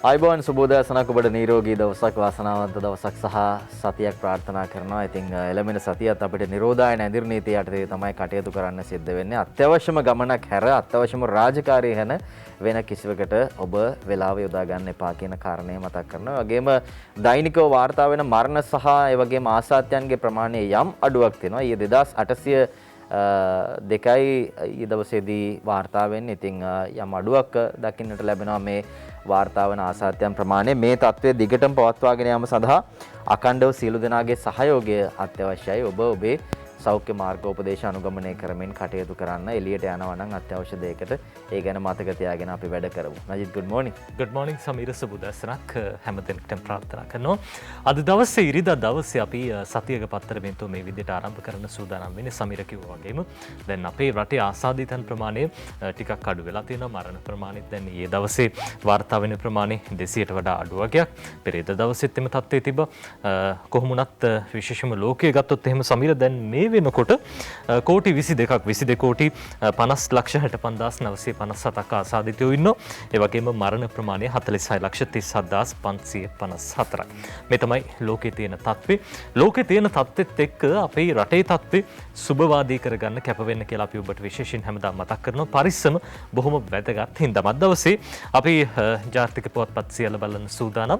ආයිබෝන් සුබෝදෑසනක් ඔබට නිරෝගී දවසක් වාසනාවන්ත දවසක් සහ සතියක් ප්‍රාර්ථනා කරනවා. ඉතින් එළමෙන සතියත් අපිට නිරෝධායන ඇඳිරි නීතිය යටතේ තමයි කටයුතු කරන්න සිද්ධ වෙන්නේ. අත්‍යවශ්‍යම ගමනක් හැර අත්‍යවශ්‍යම රාජකාරිය හැන වෙන කිසිවකට ඔබ වෙලාව යොදා ගන්න එපා කියන කාරණය මතක් කරනවා. ඒ වගේම දෛනිකව වාර්තා වෙන මරණ සහ ඒ වගේම ආසාත්‍යයන්ගේ ප්‍රමාණය යම් අඩුවක් තියෙනවා. ඊයේ 2802යි ඊ දවසේදී වාර්තා වෙන්නේ. ඉතින් යම් අඩුවක් දකින්නට ලැබෙනවා මේ වාර්තා වන ආසාත්‍යයන් ප්‍රමාණය. මේ තත්ත්වය දිගටම පවත්වාගෙන යාම සඳහා අඛණ්ඩව සියලු දෙනාගේ සහයෝගය අත්‍යවශ්‍යයි. ඔබ ඔබේ සෞඛ්‍ය මාර්ගෝපදේශ අනුගමනය කරමින් කටයුතු කරන්න. එළියට යනවා නම් අත්‍යවශ්‍ය දෙයකට ඒ ගැන මතක තියාගෙන අපි වැඩ කරමු. Najith good morning. good morning Sameera සුබදැසනක් හැමදෙනාටම ප්‍රාර්ථනා කරනවා. අද දවසේ ඉරිදා දවසේ අපි සතියක පත්තරමෙන්තෝ මේ විදිහට ආරම්භ කරන්න සූදානම් වෙන්නේ. සමීර කිව්වා වගේම දැන් අපේ රටේ ආසාදිතයන් ප්‍රමාණය ටිකක් අඩු වෙලා තියෙනවා. මරණ ප්‍රමාණයත් දැන් ඊයේ දවසේ වාර්තා වෙන ප්‍රමාණය 200ට වඩා අඩු වගේක්. පෙරේද දවසෙත් එම තත්ත්වයේ තිබ්බා. කොහොම වුණත් විශේෂම ලෝකයේ ගත්තොත් එහෙම සමීර දැන් මේ වෙනකොට කෝටි 22 කෝටි 50,65,957ක් ආසාදිතයෝ ඉන්නවා. ඒ වගේම මරණ ප්‍රමාණය 46,37,554ක්. මේ තමයි ලෝකයේ තියෙන තත්ත්වය. ලෝකයේ තියෙන තත්ත්වෙත් එක්ක අපේ රටේ තත්ත්වය සුබවාදී කරගන්න කැප වෙන්න කියලා අපි ඔබට විශේෂයෙන් හැමදාම මතක් කරනවා. පරිස්සම බොහොම වැදගත් හින්දා මත් දවසේ අපි ජාතික පුවත්පත් සියල්ල බලන සූදානම්.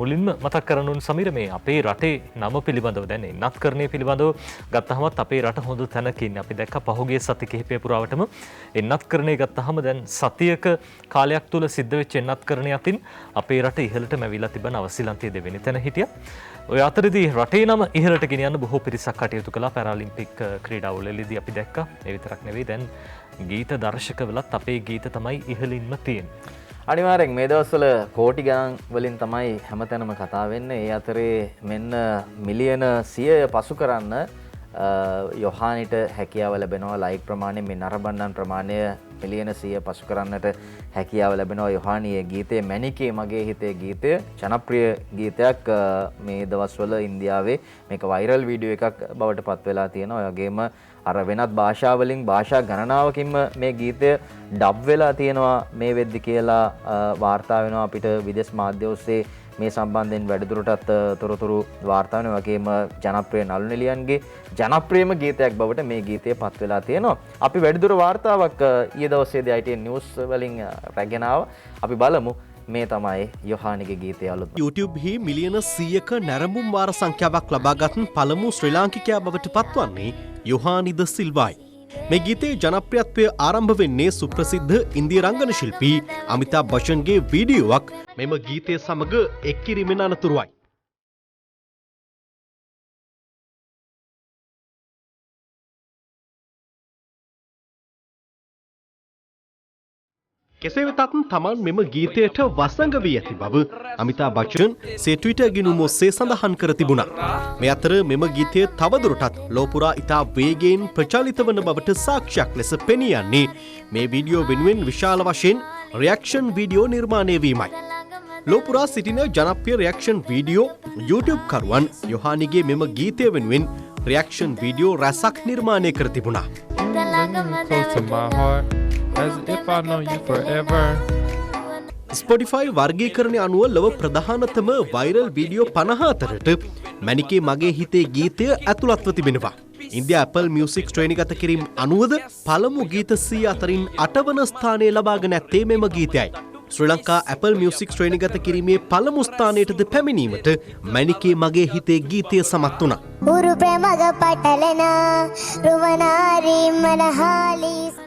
මුලින්ම මතක් කරන්න ඕන සමීර මේ අපේ රටේ නම පිළිබඳව දැන් එන්නත්කරණය පිළිබඳව ගත්තහමත් අපේ රට හොඳ තැනක ඉන්නේ. අපි දැක්ක පහුගිය සති කිහිපය පුරාවටම එන්නත්කරණය ගත්තහම දැන් සතියක කාලයක් තුල සිද්ධ වෙච්ච එන්නත්කරණය අතින් අපේ රට ඉහළටම ඇවිල්ලා තිබෙන අවසිලන්තයේ දෙවෙනි තැන හිටියා. ඔය අතරදී රටේ නම ඉහළට ගෙනියන්න බොහෝ පිරිසක් කටයුතු කළා. පැරාලිම්පික් ක්‍රීඩාවලදී අපි දැක්කා. ඒ විතරක් නෙවෙයි දැන් ගීත දර්ශකවලත් අපේ ගීත තමයි ඉහළින්ම තියෙන්නේ. අනිවාර්යෙන් මේ දවස්වල කෝටි ගණන් වලින් තමයි හැමතැනම කතා වෙන්නේ. ඒ අතරේ මෙන්න මිලියන 100 පසු කරන්න යොහානිට හැකියාව ලැබෙනවා. ලයික් ප්‍රමාණය මේ නරඹන්නන් ප්‍රමාණය මිලියන 100 පසු කරන්නට හැකියාව ලැබෙනවා. යොහානියේ ගීතය මැනිකේ මගේ හිතේ ගීතය ජනප්‍රිය ගීතයක් මේ දවස්වල ඉන්දියාවේ මේක වෛරල් වීඩියෝ එකක් බවට පත් වෙලා තියෙනවා. ඒ වගේම අර වෙනත් භාෂාවලින් භාෂා ගණනාවකින්ම මේ ගීතය ඩබ් වෙලා තියෙනවා මේ වෙද්දි කියලා වාර්තා වෙනවා. අපිට විදේශ මාධ්‍ය ඔස්සේ මේ සම්බන්ධයෙන් වැඩිදුරටත් තොරතුරු වාර්තා වෙනවා. වගේම ජනප්‍රිය නළු නිලියන්ගේ ජනප්‍රියම ගීතයක් බවට මේ ගීතය පත් වෙලා තියෙනවා. අපි වැඩිදුර වාර්තාවක් ඊයේ දවසේදී ITN නිවුස් වලින් රැගෙන ආවා. අපි බලමු මේ තමයි යොහානිගේ ගීතය අලුත්. YouTube හි මිලියන 100ක නැරඹුම් වාර සංඛ්‍යාවක් ලබාගත් පළමු ශ්‍රී ලාංකිකයා බවට පත්වන්නේ යොහානි ද සිල්වායි. මේ ගීතයේ ජනප්‍රියත්වය ආරම්භ වෙන්නේ සුප්‍රසිද්ධ ඉන්දිය රංගන ශිල්පී අමිතාබ් බච්චන්ගේ වීඩියෝවක් මෙම ගීතය සමග එක් කිරීමෙන් අනතුරුවයි. කෙසේ වෙතත් තමන් මෙම ගීතයට වසඟ වී ඇති බව අමිතාබ් බච්චන් සේ ට්විටර් ගිණුම ඔස්සේ සඳහන් කර තිබුණා. මේ අතර මෙම ගීතය තවදුරටත් ලෝපුරා ඉතා වේගයෙන් ප්‍රචලිත වන බවට සාක්ෂියක් ලෙස පෙනී යන්නේ මේ වීඩියෝ වෙනුවෙන් විශාල වශයෙන් රියැක්ෂන් වීඩියෝ නිර්මාණය වීමයි. ලෝපුරා සිටින ජනප්‍රිය රියැක්ෂන් වීඩියෝ YouTube කරුවන් යොහානිගේ මෙම ගීතය වෙනුවෙන් රියැක්ෂන් වීඩියෝ රැසක් නිර්මාණය කර තිබුණා. Spotify වර්ගීකරණය අනුව ලොව ප්‍රධානතම වෛරල් වීඩියෝ 54ට මැනිකේ මගේ හිතේ ගීතය ඇතුළත්ව තිබෙනවා. ඉන්දියා Apple Music ශ්‍රේණිගත කිරීම අනුවද පළමු ගීත 100 අතරින් 8 වන ස්ථානය ලබාගෙන ඇත්තේ මෙම ගීතයයි. ශ්‍රී ලංකා Apple Music ශ්‍රේණිගත කිරීමේ පළමු ස්ථානයටද පැමිණීමට මැනිකේ මගේ හිතේ ගීතය සමත් වුණා.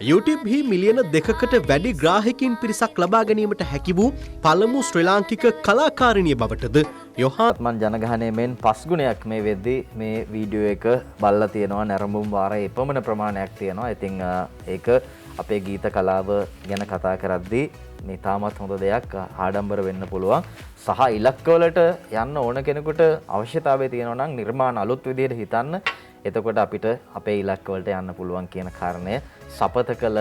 YouTube හි මිලියන 2කට වැඩි ග්‍රාහකයින් පිරිසක් ලබා ගැනීමට හැකි වූ පළමු ශ්‍රී ලාංකික කලාකාරිනිය බවටද යොහාන් ජනගහනය මෙන් 5 ගුණයක් මේ වෙද්දී මේ වීඩියෝ එක බලලා තියෙනවා. නැරඹුම් වාරයේ එපමණ ප්‍රමාණයක් තියෙනවා. ඉතින් ඒක අපේ ගීත කලාව ගැන කතා කරද්දී මේ තාමත් හොඳ දෙයක් ආඩම්බර වෙන්න පුළුවන්. සහ ඉලක්කවලට යන්න ඕන කෙනෙකුට අවශ්‍යතාවය තියෙනවා නම් නිර්මාණ අලුත් විදිහට හිතන්න. එතකොට අපිට අපේ ඉලක්කවලට යන්න පුළුවන් කියන කාරණය සපත කළ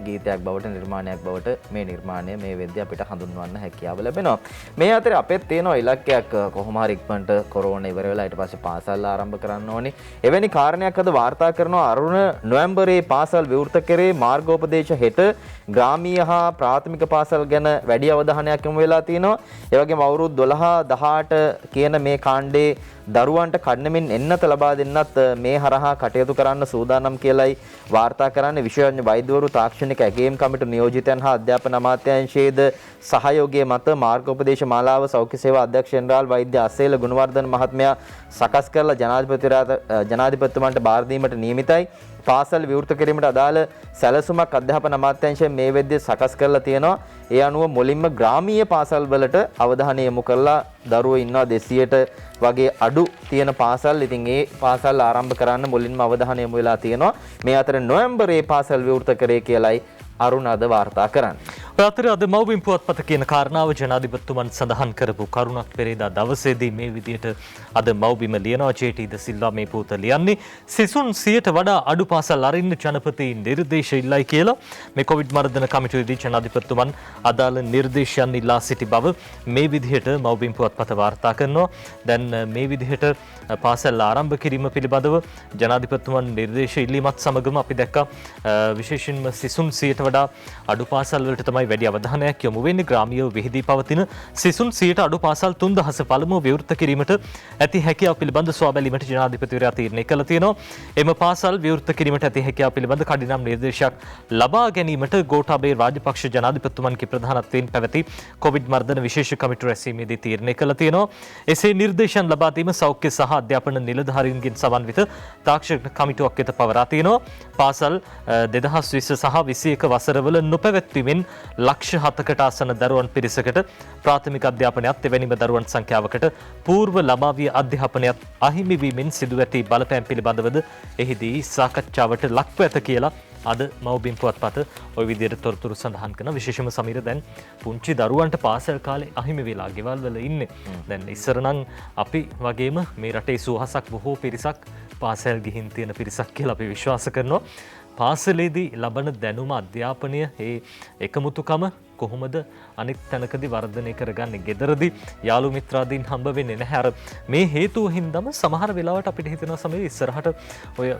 ගීතයක් බවට නිර්මාණයක් බවට මේ නිර්මාණය මේ වෙද්දී අපිට හඳුන්වන්න හැකියාව ලැබෙනවා. මේ අතරේ අපේ තියෙන ඉලක්කයක් කොහොම හරි ඉක්මනට කොරෝනා ඉවර වෙලා ඊට පස්සේ පාසල් ආරම්භ කරන්න ඕනේ. එවැනි කාරණයක් අද වාර්තා කරනවා අරුණ නොවැම්බරේ පාසල් විවෘත කරේ මාර්ගෝපදේශ හෙට ග්‍රාමීය හා ප්‍රාථමික පාසල් ගැන වැඩි අවධානයක් යොමු වෙලා තියෙනවා. ඒ වගේම අවුරුදු 12 18 කියන මේ කාණ්ඩේ දරුවන්ට කඩනමින් එන්නත ලබා දෙන්නත් මේ හරහා කටයුතු කරන්න සූදානම් කියලයි වාර්තා කරන්නේ. විශේෂඥ වෛද්‍යවරු තාක්ෂණික ඇගයීම් කමිටු නියෝජිතයන් හා අධ්‍යාපන අමාත්‍යාංශයේද සහයෝගයේ මත මාර්ගෝපදේශ මාලාව සෞඛ්‍ය සේවා අධ්‍යක්ෂ ජෙනරාල් වෛද්‍ය අසේල ගුණවර්ධන මහත්මයා සකස් කරලා ජනාධිපතිතුමන්ට බාර දීමට නියමිතයි. පාසල් විවෘත කිරීමට අදාළ සැලසුමක් අධ්‍යාපන අමාත්‍යාංශයෙන් මේ වෙද්දී සකස් කරලා තියෙනවා. ඒ අනුව මුලින්ම ග්‍රාමීය පාසල් වලට අවධානය යොමු කරලා දරුවෝ ඉන්නවා 200ට වගේ අඩු තියෙන පාසල්. ඉතින් ඒ පාසල් ආරම්භ කරන්න මුලින්ම අවධානය යොමු වෙලා තියෙනවා. මේ අතර නොවැම්බරේ පාසල් විවෘත කරේ කියලයි අරුණ අද වාර්තා කරන්නේ. අතර අද මව්බිම් පුවත්පත කියන කාරණාව ජනාධිපතිතුමන් සඳහන් කරපු කරුණක් පෙරේදා දවසේදී මේ විදිහට අද මව්බිම ලියනවා. ජේ.ටී.ද සිල්වා මේ පුවත ලියන්නේ සිසුන් 100ට වඩා අඩු පාසල් අරින්න ජනපති නිර්දේශ ඉල්ලයි කියලා. මේ කොවිඩ් මර්ධන කමිටුවේදී ජනාධිපතිතුමන් අදාළ නිර්දේශයන් ඉල්ලා සිටි බව මේ විදිහට මව්බිම් පුවත්පත වාර්තා කරනවා. දැන් මේ විදිහට පාසල් ආරම්භ කිරීම පිළිබඳව ජනාධිපතිතුමන් නිර්දේශ ඉල්ලීමත් සමගම අපි දැක්කා විශේෂයෙන්ම සිසුන් 100ට වඩා අඩු පාසල් වලට තමයි වැඩි අවධානයක් යොමු වෙන්නේ. ග්‍රාමීයව විහිදී පවතින සිසුන් 100ට අඩු පාසල් 3000 පළමුව විවෘත කිරීමට ඇති හැකියාව පිළිබඳ සොයා බැලීමට ජනාධිපතිවරයා තීරණය කළා තියෙනවා. එම පාසල් විවෘත කිරීමට ඇති හැකියාව පිළිබඳ කඩිනම් නිර්දේශයක් ලබා ගැනීමට ගෝඨාභය රාජපක්ෂ ජනාධිපතිතුමන්ගේ ප්‍රධානත්වයෙන් පැවති කොවිඩ් මර්ධන විශේෂ කමිටු රැස්වීමේදී තීරණය කළා තියෙනවා. එසේ නිර්දේශයන් ලබා දීම සෞඛ්‍ය සහ අධ්‍යාපන නිලධාරීන්ගෙන් සමන්විත තාක්ෂණ කමිටුවක් වෙත පවරා තියෙනවා. පාසල් 2020 සහ 21 වසරවල නොපැවැත්වීමෙන් ලක්ෂ 7කට ආසන දරුවන් පිරිසකට ප්‍රාථමික අධ්‍යාපනයත් එවැනිම දරුවන් සංඛ්‍යාවකට పూర్ව ළමාවිය අධ්‍යාපනයත් අහිමි වීමෙන් සිදු ඇති බලපෑම් පිළිබඳවද එහිදී සාකච්ඡාවට ලක්ව ඇත කියලා අද මව්බිම් පුවත්පත ওই විදිහට තොරතුරු සඳහන් කරන. විශේෂම සමීර දැන් පුංචි දරුවන්ට පාසල් කාලේ අහිමි වෙලා ගෙවල් වල ඉන්නේ. දැන් ඉස්සර නම් අපි වගේම මේ රටේ සුවහසක් බොහෝ පිරිසක් පාසල් ගිහින් තියෙන පිරිසක් කියලා අපි විශ්වාස කරනවා. පාසලේදී ලබන දැනුම අධ්‍යාපනය ඒ එකමුතුකම කොහොමද අනෙක් තැනකදී වර්ධනය කරගන්නේ? ගෙදරදී යාළු මිත්‍රාදීන් හම්බ වෙන්නේ නැහැ. අර මේ හේතුව හින්දාම සමහර වෙලාවට අපිට හිතෙනවා සමේ ඉස්සරහට ඔය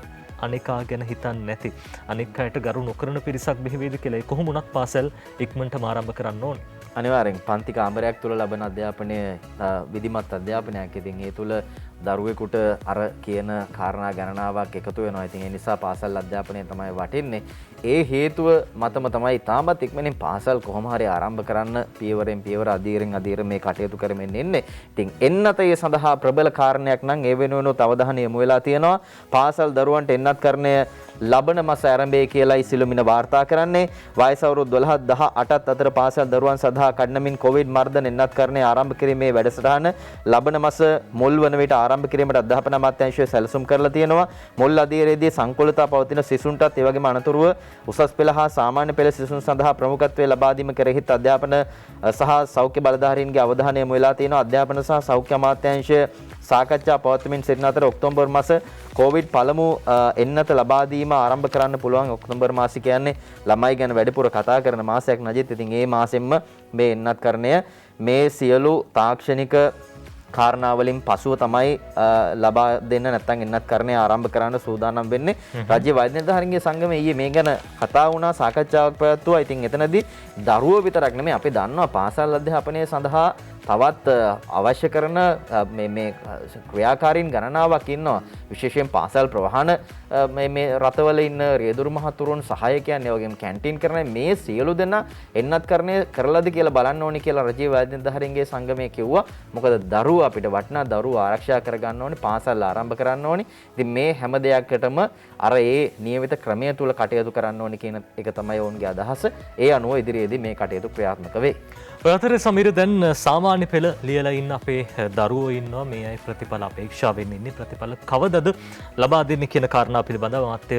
අනිකා ගැන හිතන්නේ නැති අනෙක් අයට ගරු නොකරන පිරිසක් බිහි වේද කියලා. කොහොම වුණත් පාසල් ඉක්මනටම ආරම්භ කරන්න ඕනේ. අනිවාර්යෙන් පන්ති කාමරයක් තුළ ලබන අධ්‍යාපනය විධිමත් අධ්‍යාපනයක්. ඉතින් ඒ තුළ දරුවෙකුට අර කියන කාරණා ගණනාවක් එකතු වෙනවා. ඉතින් ඒ නිසා පාසල් අධ්‍යාපනය තමයි වටින්නේ. ඒ හේතුව මතම තමයි තාමත් ඉක්මනින් පාසල් කොහොම හරි ආරම්භ කරන්න පියවරෙන් පියවර අධීරෙන් මේ කටයුතු කරමින් ඉන්නේ. ඉතින් එන්නත ඒ සඳහා ප්‍රබල කාරණයක් නම් ඒ වෙනුවෙනුත් අවධානය යොමු වෙලා තියෙනවා. පාසල් දරුවන්ට එන්නත් කරණය ලබන මාස ආරම්භයේ කියලායි සිළුමිණ වාර්තා කරන්නේ. වයස අවුරුදු 12 18 අතර පාසල් දරුවන් සඳහා කඩනමින් කොවිඩ් මර්ධන එන්නත් කරණය ආරම්භ කිරීමේ වැඩසටහන ලබන මාස මුල් වන විට ආරම්භ කිරීමට අධ්‍යාපන අමාත්‍යාංශය සැලසුම් කරලා තියෙනවා. මුල් අධීරයේදී සංකූලතා පවතින සිසුන්ටත් ඒ වගේම අනතුරුව උසස් පෙළ හා සාමාන්‍ය පෙළ සිසුන් සඳහා ප්‍රමුඛත්වයේ ලබා දීම කෙරෙහිත් අධ්‍යාපන සහ සෞඛ්‍ය බලධාරීන්ගේ අවධානය යොමු වෙලා තියෙනවා. අධ්‍යාපන සහ සෞඛ්‍ය අමාත්‍යාංශය සාකච්ඡා පවත්වමින් සිටින අතර ඔක්තෝබර් මාස කොවිඩ් පළමු එන්නත ලබා දීම ආරම්භ කරන්න පුළුවන්. ඔක්තෝබර් මාසය කියන්නේ ළමයි ගැන වැඩිපුර කතා කරන මාසයක් නජිත්. ඉතින් මේ මාසෙම්ම මේ එන්නත් කරණය මේ සියලු තාක්ෂණික කාරණාවලින් පසුව තමයි ලබා දෙන්න නැත්නම් එන්නත් කරණය ආරම්භ කරන්න සූදානම් වෙන්නේ. රාජ්‍ය වෛද්‍ය නිලධාරීන්ගේ සංගමයේ ඊයේ මේ ගැන කතා වුණා, සාකච්ඡාවක් පැවැත්වුවා. ඉතින් එතනදී දරුවෝ විතරක් නෙමෙයි අපි දන්නවා පාසල් අධ්‍යාපනය සඳහා තවත් අවශ්‍ය කරන මේ ක්‍රියාකාරීන් ගණනාවක් ඉන්නවා. විශේෂයෙන් පාසල් ප්‍රවාහන මේ රටවල ඉන්න රියදුරු මහතුරුන් සහායකයන් ඒ වගේම කැන්ටින් කරන මේ සියලු දෙනා එන්නත් කරණය කරලාද කියලා බලන්න ඕනි කියලා රජයේ වෛද්‍ය නිලධාරීන්ගේ සංගමයේ කිව්වා. මොකද දරුවෝ අපිට වටිනා දරුවෝ ආරක්ෂා කරගන්න ඕනි, පාසල් ආරම්භ කරන්න ඕනි. ඉතින් මේ හැම දෙයකටම අර ඒ නියමිත ක්‍රමය තුල කටයුතු කරන්න ඕනි කියන එක තමයි ඔවුන්ගේ අදහස. ඒ අනුව ඉදිරියේදී මේ කටයුතු ක්‍රියාත්මක වෙයි. ඔය අතරේ සමීර දැන් සාමාන්‍ය පෙළ ලියලා ඉන්න අපේ දරුවෝ ඉන්නවා. මේ අය ප්‍රතිඵල අපේක්ෂාවෙන් ඉන්නේ. ප්‍රතිඵල කවදද ලබා දෙන්නේ කියන කාරණා පිළිබඳව අමාත්‍ය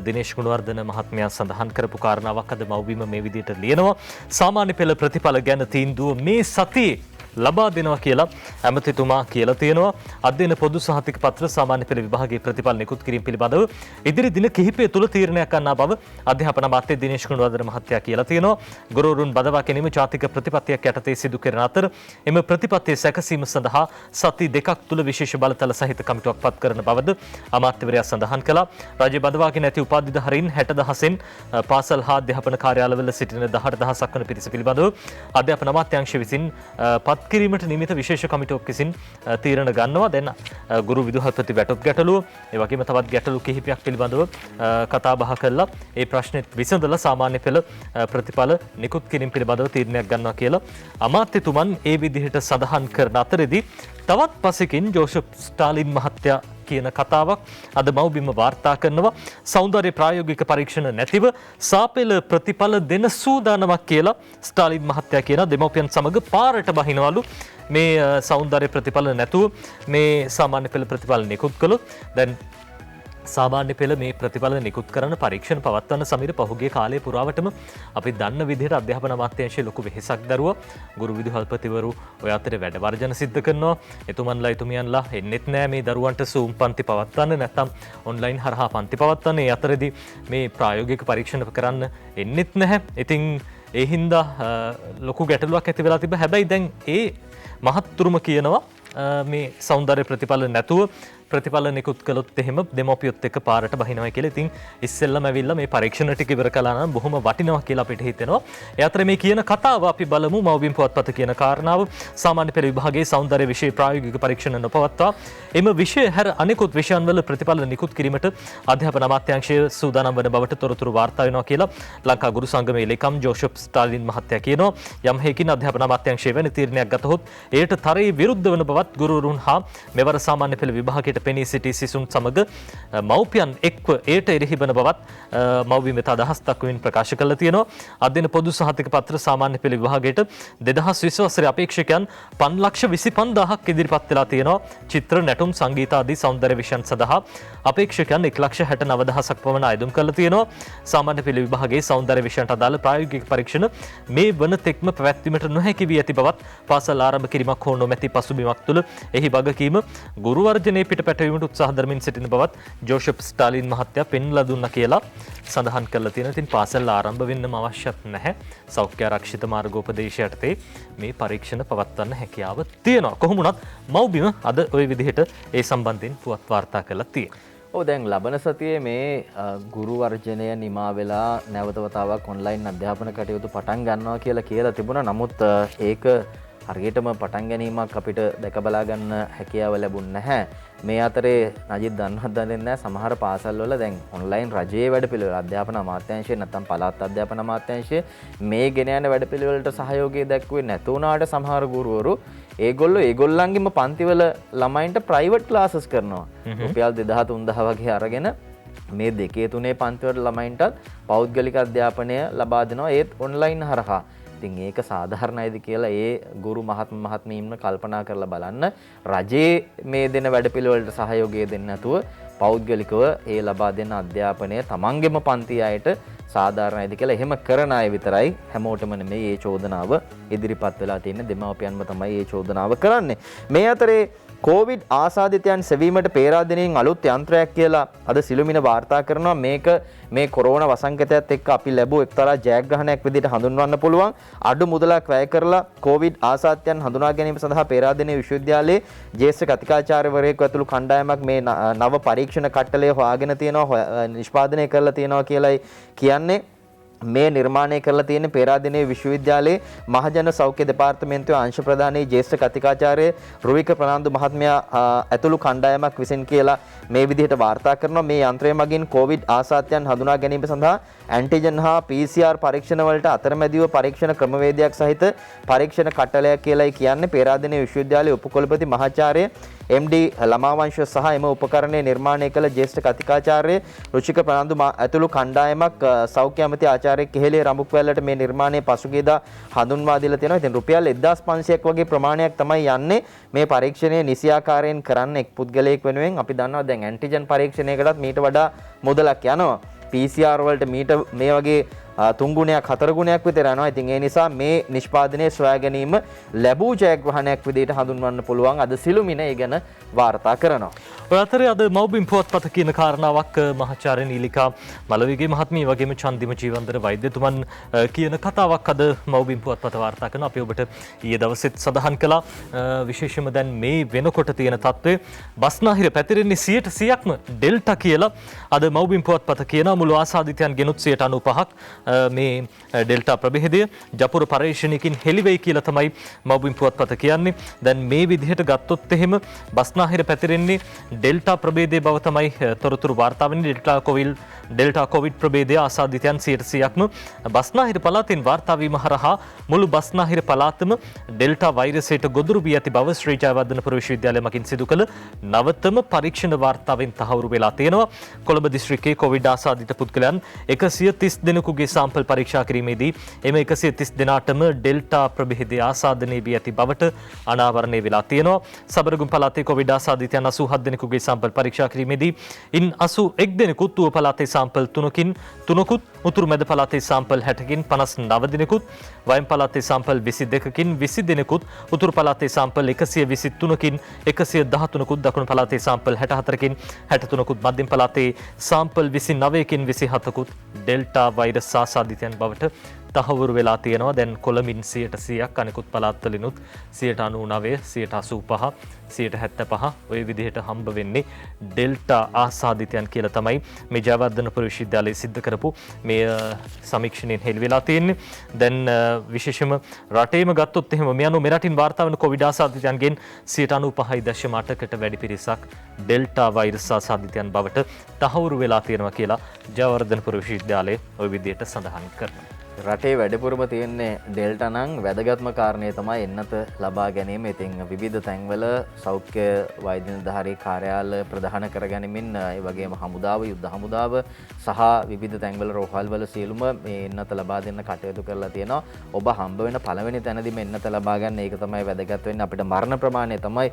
දිනේෂ් ගුණවර්ධන මහත්මයා සඳහන් කරපු කාරණාවක් අද මව්බිම මේ විදිහට ලියනවා. සාමාන්‍ය පෙළ ප්‍රතිඵල ගැන තීන්දුව මේ සතියේ ලබා දෙනවා කියලා ඇමතිතුමා කියලා තියෙනවා. අධ්‍යයන පොදු සහතික පත්‍ර සාමාන්‍ය පෙළ විභාගයේ ප්‍රතිඵල නිකුත් කිරීම පිළිබඳව ඉදිරි දින කිහිපය තුළ තීරණයක් ගන්නා බව අධ්‍යාපන අමාත්‍ය දිනේෂ් ගුණවර්ධන මහත්තයා කියලා තියෙනවා. ගුරුවරුන් බදවා ගැනීම ජාතික ප්‍රතිපත්තියක් යටතේ සිදු කරන අතර එම ප්‍රතිපත්තිය සැකසීම සඳහා සති දෙකක් තුළ විශේෂ බලතල සහිත කමිටුවක් පත් කරන බවද අමාත්‍යවරයා සඳහන් කළා. රජය බදවාගෙන ඇති උපාධිධාරීන් 60,000න් පාසල් හා අධ්‍යාපන කාර්යාලවල සිටින 18,000ක් වන පිරිස පිළිබඳව අධ්‍යාපන අමාත්‍යාංශය විසින් පත් කිරීමට නියමිත විශේෂ කමිටුවක් විසින් තීරණ ගන්නවා. දැන් ගුරු විදුහල්පති වැටුප් ගැටලුව ඒ වගේම තවත් ගැටලු කිහිපයක් පිළිබඳව කතා බහ කළා. ඒ ප්‍රශ්නෙත් විසඳලා සාමාන්‍ය පෙළ ප්‍රතිඵල නිකුත් කිරීම පිළිබඳව තීරණයක් ගන්නවා කියලා අමාත්‍යතුමන් ඒ විදිහට සඳහන් කරන අතරේදී තවත් පසෙකින් ජෝෂප් ස්ටාලින් මහත්තයා කියන කතාවක් අද මව්බිම වාර්තා කරනවා. සෞන්දර්ය ප්‍රායෝගික පරීක්ෂණ නැතිව සාපෙළ ප්‍රතිඵල දෙන සූදානමක් කියලා ස්ටාලින් මහත්තයා කියන දෙමව්පියන් සමග පාරට බහිනවලු. මේ සෞන්දර්ය ප්‍රතිඵල නැතුව මේ සාමාන්‍ය පෙළ ප්‍රතිඵල නිකුත් කළොත් දැන් සාමාන්‍ය පෙළ මේ ප්‍රතිඵල නිකුත් කරන පරීක්ෂණ පවත්වන සමීර පහුගිය කාලය පුරාවටම අපි දන්න විදිහට අධ්‍යාපන අමාත්‍යාංශයේ ලොකු වෙහෙසක් දරුවා. ගුරු විදුහල්පතිවරු ඔය අතරේ වැඩ වර්ජන සිද්ධ කරනවා. එතුමන්ලා එතුමියන්ලා එන්නෙත් නෑ මේ දරුවන්ට සූම් පන්ති පවත්වන්න නැත්නම් ඔන්ලයින් හරහා පන්ති පවත්වන්න. ඒ අතරේදී මේ ප්‍රායෝගික පරීක්ෂණ කරන්න එන්නෙත් නැහැ. ඉතින් ඒ හින්දා ලොකු ගැටලුවක් ඇති වෙලා තිබ්බා. හැබැයි දැන් ඒ මහත්තුරුම කියනවා මේ සෞන්දර්ය ප්‍රතිඵල නැතුව ප්‍රතිඵල නිකුත් කළොත් එහෙම දෙමෝපියොත් එක්ක පාරට බහිනවා කියලා. ඉතින් ඉස්සෙල්ලම ඇවිල්ලා මේ පරීක්ෂණ ටික ඉවර කළා නම් බොහොම වටිනවා කියලා අපිට හිතෙනවා. ඒ අතර මේ කියන කතාව අපි බලමු. මව්බිම් පුවත්පත කියන කාරණාව සාමාන්‍ය පෙළ විභාගයේ සෞන්දර්ය විෂය ප්‍රායෝගික පරීක්ෂණ නොපවත්වා එම විෂය හැර අනෙකුත් විෂයන් වල ප්‍රතිඵල නිකුත් කිරීමට අධ්‍යාපන අමාත්‍යාංශය සූදානම් වන බවට තොරතුරු වාර්තා වෙනවා කියලා ලංකා ගුරු සංගමේ ලේකම් ජෝෂප් ස්ටාලින් මහත්තයා කියනවා. යම් හේකින් අධ්‍යාපන අමාත්‍යාංශය වෙන තීරණයක් ගතහොත් ඒට තරයේ විරුද්ධ වන බවත් ගුරුවරුන් හා මෙවර සාමාන්‍ය පෙළ විභාගයට පෙනී සිටි සිසුන් සමග මව්පියන් එක්ව ඒට එරෙහි වන බවත් මව්බිම වෙත අදහස් දක්වමින් ප්‍රකාශ කළා තියෙනවා. අධ්‍යයන පොදු සහතික පත්‍ර සාමාන්‍ය පෙළ විභාගයට 2020 වසරේ අපේක්ෂකයන් 5,25,000ක් ඉදිරිපත් වෙලා තියෙනවා. චිත්‍ර, නැටුම්, සංගීත ආදී සෞන්දර්ය විෂයන් සඳහා අපේක්ෂකයන් 1,69,000ක් පමණ අයදුම් කරලා තියෙනවා. සාමාන්‍ය පෙළ විභාගයේ සෞන්දර්ය විෂයන්ට අදාළ ප්‍රායෝගික පරීක්ෂණ මේ වන තෙක්ම පැවැත්වීමට නොහැකි වී ඇති බවත් පාසල් ආරම්භ කිරීමක් හෝ නොමැති පසුබිමක් තුළ එහි වගකීම ගුරු වර්ජනයේ පිටපැටවීමට උත්සාහ දරමින් සිටින බවත් ජෝෂප් ස්ටාලින් මහත්තයා පෙන්ලා දුන්නා කියලා සඳහන් කරලා තියෙනවා. ඉතින් පාසල් ආරම්භ වෙන්නම අවශ්‍යත් නැහැ. සෞඛ්‍ය ආරක්ෂිත මාර්ගෝපදේශ යටතේ මේ පරීක්ෂණ පවත්වන්න හැකියාව තියෙනවා. කොහොම වුණත් මව්බිම අද ওই විදිහට ඒ සම්බන්ධයෙන් පුවත් වාර්තා කළා තියෙනවා. දැන් ලබන සතියේ මේ ගුරු වර්ජනය නිමා වෙලා නැවත වතාවක් ඔන්ලයින් අධ්‍යාපන කටයුතු පටන් ගන්නවා කියලා තිබුණා. නමුත් ඒක හරියටම පටන් ගැනීමක් අපිට දැක බලා ගන්න හැකියාව ලැබුණ නැහැ. මේ අතරේ නජිත් දන්නවත් දන්නේ නැහැ සමහර පාසල්වල දැන් ඔන්ලයින් රජයේ වැඩපිළිවෙල අධ්‍යාපන අමාත්‍යාංශය නැත්නම් පළාත් අධ්‍යාපන අමාත්‍යාංශය මේ ගෙන යන වැඩපිළිවෙලට සහයෝගය දක්වන්නේ නැතුණාට සමහර ගුරුවරු ඒගොල්ලන්ගේම පන්තිවල ළමයින්ට ප්‍රයිවට් ක්ලාසස් කරනවා. රුපියල් 2,000-3,000 වගේ අරගෙන මේ 2-3 පන්තිවල ළමයින්ටත් පෞද්ගලික අධ්‍යාපනය ලබා දෙනවා ඒත් ඔන්ලයින් හරහා. ඉතින් ඒක සාධාරණයිද කියලා ඒ ගුරු මහත්මීන්ව කල්පනා කරලා බලන්න. රජයේ මේ දෙන වැඩපිළිවෙලට සහයෝගය දෙන්න නැතුව පෞද්ගලිකව ඒ ලබා දෙන අධ්‍යාපනය තමන්ගේම පන්ති අයට සාධාරණයිද කියලා එහෙම කරන අය විතරයි හැමෝටම නෙමෙයි මේ චෝදනාව ඉදිරිපත් වෙලා තියෙන දෙමාපියන්ම තමයි මේ චෝදනාව කරන්නේ. මේ අතරේ කොවිඩ් ආසාදිතයන් සෙවීමට පේරාදෙනින් අලුත් යන්ත්‍රයක් කියලා අද සිළුමිණ වාර්තා කරනවා. මේක මේ කොරෝනා වසංගතයත් එක්ක අපි ලැබුව එක්තරා ජයග්‍රහණයක් විදිහට හඳුන්වන්න පුළුවන්. අඩු මුදලක් වැය කරලා කොවිඩ් ආසාදිතයන් හඳුනා ගැනීම සඳහා පේරාදෙණිය විශ්වවිද්‍යාලයේ ජ්‍යෙෂ්ඨ කතිකාචාර්යවරයෙකු ඇතුළු කණ්ඩායමක් මේ නව පරීක්ෂණ කට්ටලය හොයාගෙන තියෙනවා, නිෂ්පාදනය කරලා තියෙනවා කියලායි කියන්නේ. මේ නිර්මාණය කරලා තියෙන පේරාදෙණිය විශ්වවිද්‍යාලයේ මහජන සෞඛ්‍ය දෙපාර්තමේන්තුවේ අංශ ප්‍රධානී ජ්‍යෙෂ්ඨ කතිකාචාර්ය රුවික ප්‍රනාන්දු මහත්මයා ඇතුළු කණ්ඩායමක් විසින් කියලා මේ විදිහට වාර්තා කරනවා. මේ යන්ත්‍රය මගින් කොවිඩ් ආසාදිතයන් හඳුනා ගැනීම සඳහා ඇන්ටිජන් හා PCR පරීක්ෂණ වලට අතරමැදිව පරීක්ෂණ ක්‍රමවේදයක් සහිත පරීක්ෂණ කට්ටලයක් කියලායි කියන්නේ. පේරාදෙණිය විශ්වවිද්‍යාලයේ උපකුලපති මහාචාර්ය MD ළමාවංශ සහ එම උපකරණය නිර්මාණය කළ ජ්‍යෙෂ්ඨ කතිකාචාර්ය රුචික ප්‍රනාන්දු ඇතුළු කණ්ඩායමක් සෞඛ්‍ය ඇමති ආචාර්ය කෙහෙලේ රඹුක්වැල්ලට මේ නිර්මාණය පසුගියදා හඳුන්වා දීලා තියෙනවා. ඉතින් රුපියල් 1,500ක් වගේ ප්‍රමාණයක් තමයි යන්නේ මේ පරීක්ෂණය නිසියාකාරයෙන් කරන්න එක් පුද්ගලයෙක් වෙනුවෙන්. අපි දන්නවා දැන් ඇන්ටිජන් පරීක්ෂණයකටත් මීට වඩා මුදලක් යනවා. PCR වලට මේ වගේ 3 ගුණයක් 4 ගුණයක් විතර යනවා. ඉතින් ඒ නිසා මේ නිෂ්පාදනයේ සොයා ගැනීම ලැබූ ජයග්‍රහණයක් විදිහට හඳුන්වන්න පුළුවන් අද සිළුමිණ ඒ ගැන වාර්තා කරනවා. ඔය අතරේ අද මව්බිම් පුවත්පත කියන කාරණාවක් මහාචාර්ය නීලිකා මලවිගේ මහත්මිය වගේම චන්දිම ජීවන්දර වෛද්‍යතුමන් කියන කතාවක් අද මව්බිම් පුවත්පත වාර්තා කරනවා. අපි ඔබට ඊයේ දවසෙත් සඳහන් කළා. විශේෂයෙන්ම දැන් මේ වෙනකොට තියෙන තත්ත්වය බස්නාහිර පැතිරෙන්නේ 100%ක්ම ඩෙල්ටා කියලා අද මව්බිම් පුවත්පත කියන මුළු ආසාදිතයන් ගෙනුත් 95%ක් මේ ඩෙල්ටා ප්‍රභේදය ජපුර පරීක්ෂණයකින් හෙළිවෙයි කියලා තමයි මව්බිම් පුවත්පත කියන්නේ. දැන් මේ විදිහට ගත්තොත් එහෙම බස්නාහිර පැතිරෙන්නේ ඩෙල්ටා ප්‍රභේදයේ බව තමයි තොරතුරු වාර්තා වෙන්නේ. ඩෙල්ටා කොවිඩ් ප්‍රභේදය ආසාදිතයන් 100%ක්ම බස්නාහිර පළාතෙන් වාර්තා වීම හරහා මුළු බස්නාහිර පළාතම ඩෙල්ටා වෛරසයට ගොදුරු වී ඇති බව ශ්‍රී ජයවර්ධනපුර විශ්වවිද්‍යාලය මගින් සිදු කළ නවතම පරීක්ෂණ වාර්තාවෙන් තහවුරු වෙලා තියෙනවා. කොළඹ දිස්ත්‍රික්කයේ කොවිඩ් ආසාදිත පුද්ගලයන් 130 දෙනෙකුගේ සාම්පල් පරීක්ෂා කිරීමේදී එම 130 දෙනාටම ඩෙල්ටා ප්‍රභේදය ආසාදනය වී ඇති බවට අනාවරණය වෙලා තියෙනවා. සබරගම් පළාතේ කොවිඩ් ආසාදිතයන් 87 දෙනෙකුගේ සාම්පල් පරීක්ෂා කිරීමේදී ඉන් 81 දෙනෙකුත් ඌව පළාතේ සාම්පල් 3කුත් උතුරු මැද පළාතේ සාම්පල් 60කින් 59 දෙනෙකුත් වයම් පළාතේ සාම්පල් 22කින් 20 දෙනෙකුත් උතුරු පළාතේ සාම්පල් 123කින් 113කුත් දකුණු පළාතේ සාම්පල් 64කින් 63කුත් මධ්‍යම පළාතේ සාම්පල් 29කින් 27කුත් ඩෙල්ටා වෛරස් ආසාදිතයන් බවට තහවුරු වෙලා තියෙනවා. දැන් කොළඹින් 100%ක් අනිකුත් පළාත්වලිනුත් 99%, 85%, 75% ඔය විදිහට හම්බ වෙන්නේ ඩෙල්ටා ආසාදිතයන් කියලා තමයි මේ ජයවර්ධනපුර විශ්වවිද්‍යාලයේ සිද්ධ කරපු මේ සමීක්ෂණයෙන් හෙළි වෙලා තියෙන්නේ. දැන් විශේෂයෙන්ම රටේම ගත්තොත් එහෙම මේ අනුව මෙරටින් වාර්තා වන කොවිඩ් ආසාදිතයන්ගෙන් 95.8%කට වැඩි පිරිසක් ඩෙල්ටා වෛරස් ආසාදිතයන් බවට තහවුරු වෙලා තියෙනවා කියලා ජයවර්ධනපුර විශ්වවිද්‍යාලයේ ওই විදිහට සඳහන් කරනවා. රටේ වැඩිපුරම තියෙන්නේ ඩෙල්ටා නම් වැදගත්ම කාරණය තමයි එන්නත ලබා ගැනීම. ඉතින් විවිධ තැන්වල සෞඛ්‍ය වෛද්‍ය නිලධාරී කාර්යාල ප්‍රධාන කරගැනීමෙන් ඒ වගේම හමුදාව, යුද්ධ හමුදාව සහ විවිධ තැන්වල රෝහල්වල සියලුම මේ එන්නත ලබා දෙන්න කටයුතු කරලා තියෙනවා. ඔබ හම්බ වෙන පළවෙනි තැනදී මේ එන්නත ලබා ගන්න ඒක තමයි වැදගත් වෙන්නේ. අපිට මරණ ප්‍රමාණය තමයි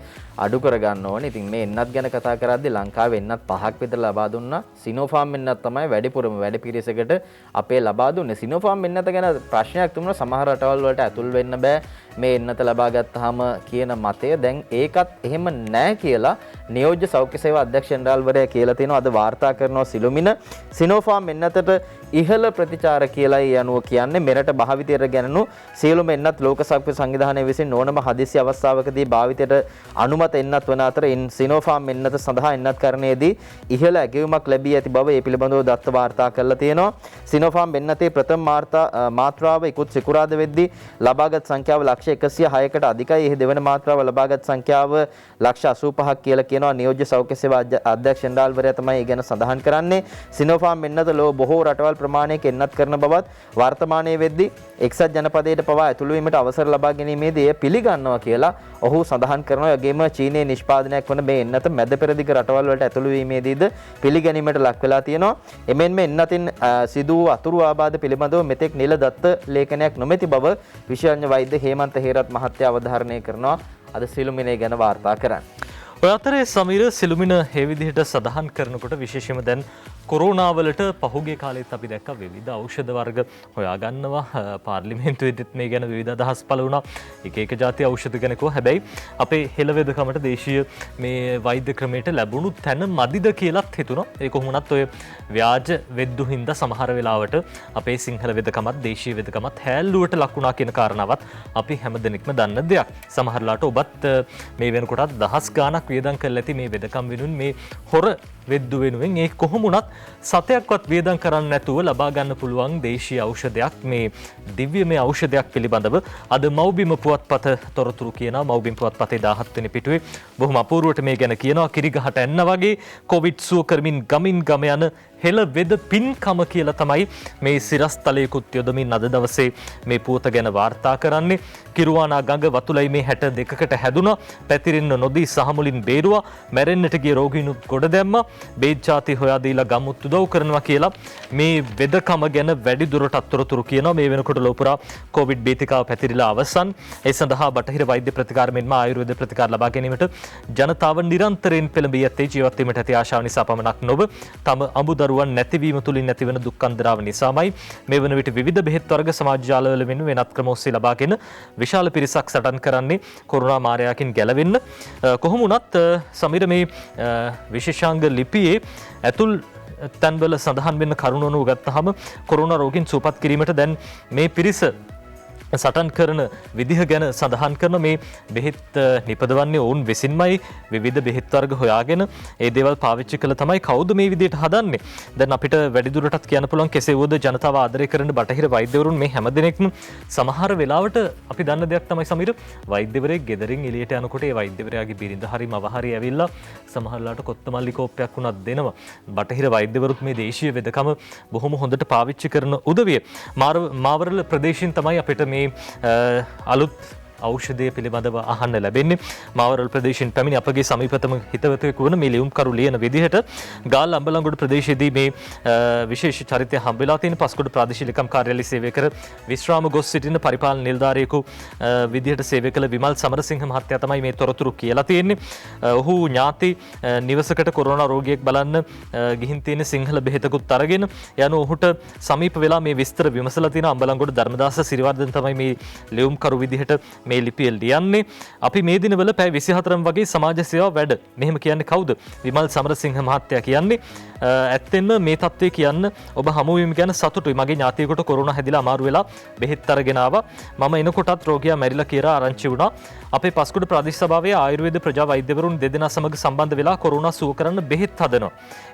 අඩු කරගන්න ඕනේ. ඉතින් මේ එන්නත් ගැන කතා කරද්දී ලංකාවේ එන්නත් 5ක් විතර ලබා දුන්නා. සිනෝෆාම් එන්නත් තමයි වැඩිපුරම වැඩි පිරිසකට අපේ ලබා දුන්නේ. සිනෝෆාම් එන්නත ගැන ප්‍රශ්නයක් තිබුණා. සමහර රටවල් වලට ඇතුල් වෙන්න බෑ මේ එන්නත ලබා ගත්තාම කියන මතය. දැන් ඒකත් එහෙම නෑ කියලා නියෝජ්‍ය සෞඛ්‍ය සේවා අධ්‍යක්ෂ ජෙනරාල්වරයා කියලා තියෙනවා. අද වාර්තා කරනවා සිළුමිණ සිනෝෆාම් එන්නතට ඉහළ ප්‍රතිචාර කියලා යනුව කියන්නේ මෙරට භාවිතයට ගැනණු සියලුම එන්නත් ලෝක සෞඛ්‍ය සංවිධානය විසින් ඕනම හදිසි අවස්ථාවකදී භාවිතයට අනුමත එන්නත් වන අතර සිනෝෆාම් එන්නත සඳහා එන්නත්කරණයේදී ඉහළ ඇගයුමක් ලැබී ඇති බව ඒ පිළිබඳව දත්ත වාර්තා කරලා තියෙනවා. සිනෝෆාම් එන්නතේ ප්‍රථම මාත්‍රාව ඉක්ුත් සිකුරාදා වෙද්දී ලබාගත් සංඛ්‍යාව ලක්ෂ 106කට අධිකයි. එහි දෙවන මාත්‍රාව ලබාගත් සංඛ්‍යාව ලක්ෂ 85ක් කියලා කියනවා. නියෝජ්‍ය සෞඛ්‍ය සේවා අධ්‍යක්ෂ ජෙනරාල්වරයා තමයි ඒ ගැන සඳහන් කරන්නේ. සිනෝෆාම් එන්නත ලෝ බොහෝ රටවල් ප්‍රමාණයක එන්නත් කරන බවත් වර්තමානයේ වෙද්දී එක්සත් ජනපදයට පවා ඇතුළු වීමට අවසර ලබා ගැනීමේදී එය පිළිගන්නවා කියලා ඔහු සඳහන් කරනවා. එගේම චීනයේ නිෂ්පාදනයක් වන මේ එන්නත මැද පෙරදිග රටවල් වලට ඇතුළු වීමේදීද පිළිගැනීමට ලක් වෙලා තියෙනවා. එමෙන්ම එන්නතින් සිදු වූ අතුරු ආබාධ පිළිබඳව මෙතෙක් නිල දත්ත ලේඛනයක් නොමැති බව විශේෂඥ වෛද්‍ය හේමන්ත හේරත් මහත්තයා අවධාරණය කරනවා. අද සිළුමිණේ ගැන වාර්තා කරන්නේ. ඔය අතරේ සමීර සිළුමිණ මේ විදිහට සඳහන් කරනකොට විශේෂයෙන්ම දැන් කොරෝනා වලට පහුගිය කාලෙත් අපි දැක්ක විවිධ ඖෂධ වර්ග හොයාගන්නවා. පාර්ලිමේන්තුවේදීත් මේ ගැන විවිධ අදහස් පළ වුණා. එක ජාති ඖෂධ ගැන කිව්වා. හැබැයි අපේ හෙළවෙදකමට දේශීය මේ වෛද්‍ය ක්‍රමයට ලැබුණු තැන මදිද කියලාත් හිතුණා. ඒ කොහොම වුණත් ඔය ව්‍යාජ වෙද්දු හින්දා සමහර වෙලාවට අපේ සිංහල වෙදකමත් දේශීය වෙදකමත් හැල්ලුවට ලකුණා කියන කාරණාවත් අපි හැමදෙනෙක්ම දන්න දෙයක්. සමහරලාට ඔබත් මේ වෙනකොටත් දහස් ගාණක් වියදම් කරලා ඇති මේ වෙදකම් වෙනුවෙන් මේ හොර වෙද්දු වෙනුවෙන් ඒ කොහොම වුණත් සතයක්වත් වියදම් කරන්න නැතුව ලබා ගන්න පුළුවන් දේශීය ඖෂධයක් මේ දිව්‍යමය ඖෂධයක් පිළිබඳව අද මව්බිම පුවත්පත තොරතුරු කියනවා. මව්බිම පුවත්පතේ 17 වෙනි පිටුවේ බොහොම අපූර්වට මේ ගැන කියනවා. කිරිගහට එන්න වගේ කොවිඩ් සුව කරමින් ගමින් ගම යන හෙළ වෙද පින්කම කියලා තමයි මේ සිරස්තලයකුත් යොදමින් අද දවසේ මේ පුවත ගැන වාර්තා කරන්නේ. කිරුවානා ගඟ වතුලයි මේ 62කට හැදුනා. පැතිරෙන්න නොදී සහමුලින් බේරුවා. මැරෙන්නට ගිය රෝගීනුත් ගොඩ දැම්මා. බේජ්ජාති හොයා දීලා ගමුත් උදව් කරනවා කියලා මේ වෙදකම ගැන වැඩි දුරටත් තොරතුරු කියනවා. මේ වෙනකොට ලෝපුරා කොවිඩ් බීතිකාව පැතිරිලා අවසන්. ඒ සඳහා බටහිර වෛද්‍ය ප්‍රතිකාර මෙන්ම ආයුර්වේද ප්‍රතිකාර ලබා ගැනීමට ජනතාව නිරන්තරයෙන් පෙළඹී ඇත්තේ ජීවත් වීමට ඇති ආශාව නිසා පමණක් නොව තම අමුදරු වෛද්‍යවරුන් නැතිවීම තුලින් නැතිවන දුක් අන්දරාව නිසාමයි මේ වන විට විවිධ බෙහෙත් වර්ග සමාජ ජාලවල වෙනත් ක්‍රම ඔස්සේ ලබාගෙන විශාල පිරිසක් සටන් කරන්නේ කොරෝනා මාරයාකින් ගැලවෙන්න. කොහොම වුණත් සමීර මේ විශේෂාංග ලිපියේ ඇතුල් තැන්වල සඳහන් වෙන්න කරුණු ගත්තහම කොරෝනා රෝගීන් සුවපත් කිරීමට දැන් මේ පිරිස සටන් කරන විදිහ ගැන සඳහන් කරන මේ බෙහෙත් නිපදවන්නේ ඔවුන් විසින්මයි විවිධ බෙහෙත් වර්ග හොයාගෙන ඒ දේවල් පාවිච්චි කළ තමයි කවුද මේ විදිහට හදන්නේ. දැන් අපිට වැඩිදුරටත් කියන්න පුළුවන් කෙසේ වුවද ජනතාව ආදරය කරන බටහිර වෛද්‍යවරුන් මේ හැමදෙනෙක්ම සමහර වෙලාවට අපි දන්න දෙයක් තමයි සමීර වෛද්‍යවරයෙක් ගෙදරින් එළියට යනකොට ඒ වෛද්‍යවරයාගේ බිරිඳ හරි මව හරි ඇවිල්ලා සමහරලාට කොත්තමල්ලි කෝප්පයක් වුණත් දෙනවා. බටහිර වෛද්‍යවරුත් මේ දේශීය වෙදකම බොහොම හොඳට පාවිච්චි කරන උදවිය. මාවරල ප්‍රදේශයෙන් තමයි අපිට මේ අලුත් ඖෂධය පිළිබඳව අහන්න ලැබෙන්නේ. මාවරල් ප්‍රදේශයෙන් පැමිණි අපගේ සමීපතම හිතවතෙකු වන මේ ලියුම්කරු ලියන විදිහට ගාල් අම්බලන්ගොඩ ප්‍රදේශයේදී මේ විශේෂ චරිතය හම්බෙලා තියෙන පස්කොඩ ප්‍රාදේශීය ලේකම් කාර්යාලයේ සේවය කර විශ්‍රාම ගොස් සිටින පරිපාලන නිලධාරියෙකු විදිහට සේවය කළ විමල් සමරසිංහ මහත්තයා තමයි මේ තොරතුරු කියලා තියෙන්නේ. ඔහු ඥාති නිවසකට කොරෝනා රෝගියෙක් බලන්න ගිහින් තියෙන සිංහල බෙහෙතකුත් අරගෙන යන ඔහුට සමීප වෙලා මේ විස්තර විමසලා තියෙන අම්බලන්ගොඩ ධර්මදාස සිරිවර්ධන තමයි මේ ලියුම්කරු විදිහට මේ ලිපිය ලියන්නේ. අපි මේ දිනවල පැය 24න් වගේ සමාජ සේවා වැඩ. මෙහෙම කියන්නේ කවුද? විමල් සමරසිංහ මහත්තයා කියන්නේ. ඇත්තෙන්ම මේ තත්ත්වය කියන්න ඔබ හමු වීම ගැන සතුටුයි. මගේ ඥාතියෙකුට කොරෝනා හැදිලා අමාරු වෙලා බෙහෙත් අරගෙන ආවා. මම එනකොටත් රෝගියා මැරිලා කියලා ආරංචි වුණා. අපේ පස්කොඩ ප්‍රාදේශ සභාවේ ආයුර්වේද ප්‍රජා වෛද්‍යවරුන් දෙදෙනා සමග සම්බන්ධ වෙලා කොරෝනා සුව කරන්න බෙහෙත් හදනවා.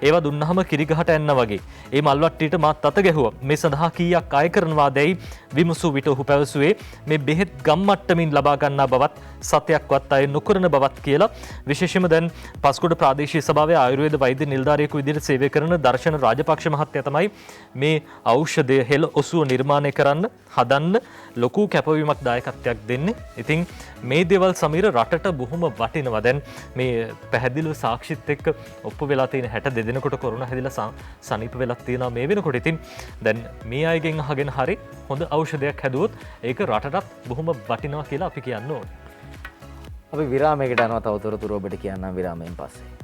ඒවා දුන්නාම කිරිගහට එන්න වගේ. ඒ මල්වට්ටියට මාත් අත ගැහුවා. මේ සඳහා කීයක් අය කරනවාදැයි විමසූ විට ඔහු පැවසුවේ මේ බෙහෙත් ගම්මට්ටමින් ලබා ගන්නා බවත් සත්‍යයක්වත් අය නොකරන බවත් කියලා. විශේෂයෙන්ම දැන් පස්කොඩ ප්‍රාදේශීය සභාවේ ආයුර්වේද වෛද්‍ය නිලධාරියෙකු විදිහට සේවය කරන දර්ශන රාජපක්ෂ මහත්තයා තමයි මේ ඖෂධය හෙළ ඔසුව නිර්මාණය කරන්න හදන්න ලොකු කැපවීමක් දායකත්වයක් දෙන්නේ. ඉතින් මේ දේවල් සමීර රටට බොහොම වටිනවා. දැන් මේ පැහැදිලිව සාක්ෂිත් එක්ක ඔප්පු වෙලා තියෙන 62 දෙනෙකුට කොරෝනා හැදිලා සනීප වෙලා තියෙනවා මේ වෙනකොට. ඉතින් දැන් මේ අයගෙන් අහගෙන හරි හොඳ ඖෂධයක් හැදුවොත් ඒක රටටත් බොහොම වටිනවා කියලා අපි කියන්න ඕනේ. අපි විරාමයකට යනවා. තවතොරතුරු ඔබට කියන්නම් විරාමයෙන් පස්සේ.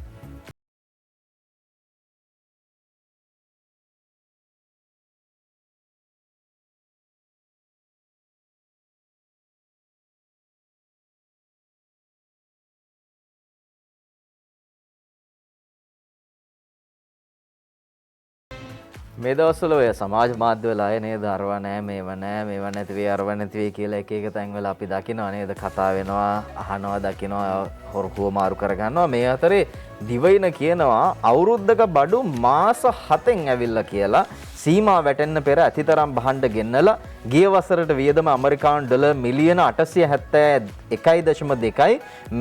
මේ දවස්වල ඔය සමාජ මාධ්‍යවල අය නේද අරවා නෑ මේවා නැති වෙයි අරවා නැති වෙයි කියලා එක තැන්වල අපි දකිනවා නේද, කතා වෙනවා, අහනවා, දකිනවා, හොරකුව මාරු කරගන්නවා. මේ අතරේ දිවයින කියනවා අවුරුද්දක බඩු මාස 7න් ඇවිල්ලා කියලා සීමා වැටෙන්න පෙර ඇතිතරම් භාණ්ඩ ගෙන්නලා ගිය වසරට වියදම ඇමරිකානු ඩොලර් මිලියන 871.2යි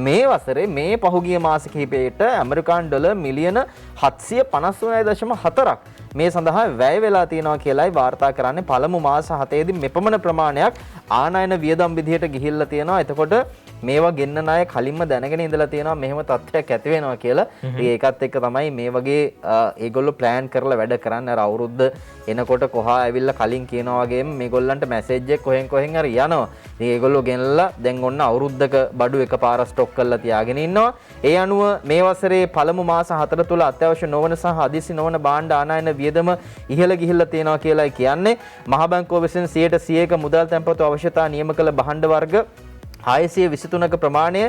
මේ වසරේ මේ පහුගිය මාස කිහිපයකට ඇමරිකානු ඩොලර් මිලියන 759.4ක් මේ සඳහා වැය වෙලා තියෙනවා කියලායි වාර්තා කරන්නේ. පළමු මාස 7ේදී මෙපමණ ප්‍රමාණයක් ආනයන වියදම් විදිහට ගිහිල්ලා තියෙනවා. එතකොට මේවා ගෙන්නන අය කලින්ම දැනගෙන ඉඳලා තියෙනවා මෙහෙම තත්ත්වයක් ඇති වෙනවා කියලා. ඒකත් එක්ක තමයි මේ වගේ ඒගොල්ලෝ ප්ලෑන් කරලා වැඩ කරන්නේ. අර අවුරුද්ද එනකොට කොහා ඇවිල්ලා කලින් කියනවා වගේම මේගොල්ලන්ට මැසේජ් එක කොහෙන් හරි යනවා. ඉතින් ඒගොල්ලෝ ගෙනලා දැන් ඔන්න අවුරුද්දක බඩු එකපාර ස්ටොක් කරලා තියාගෙන ඉන්නවා. ඒ අනුව මේ වසරේ පළමු මාස 4 තුල අත්‍යවශ්‍ය නොවන සහ හදිසි නොවන භාණ්ඩ ආනයන වියදම ඉහළ ගිහිල්ලා තියෙනවා කියලායි කියන්නේ. මහා බැංකුව විසින් 100% මුදල් තැන්පතු අවශ්‍යතා නියම කළ භාණ්ඩ වර්ග 623ක ප්‍රමාණය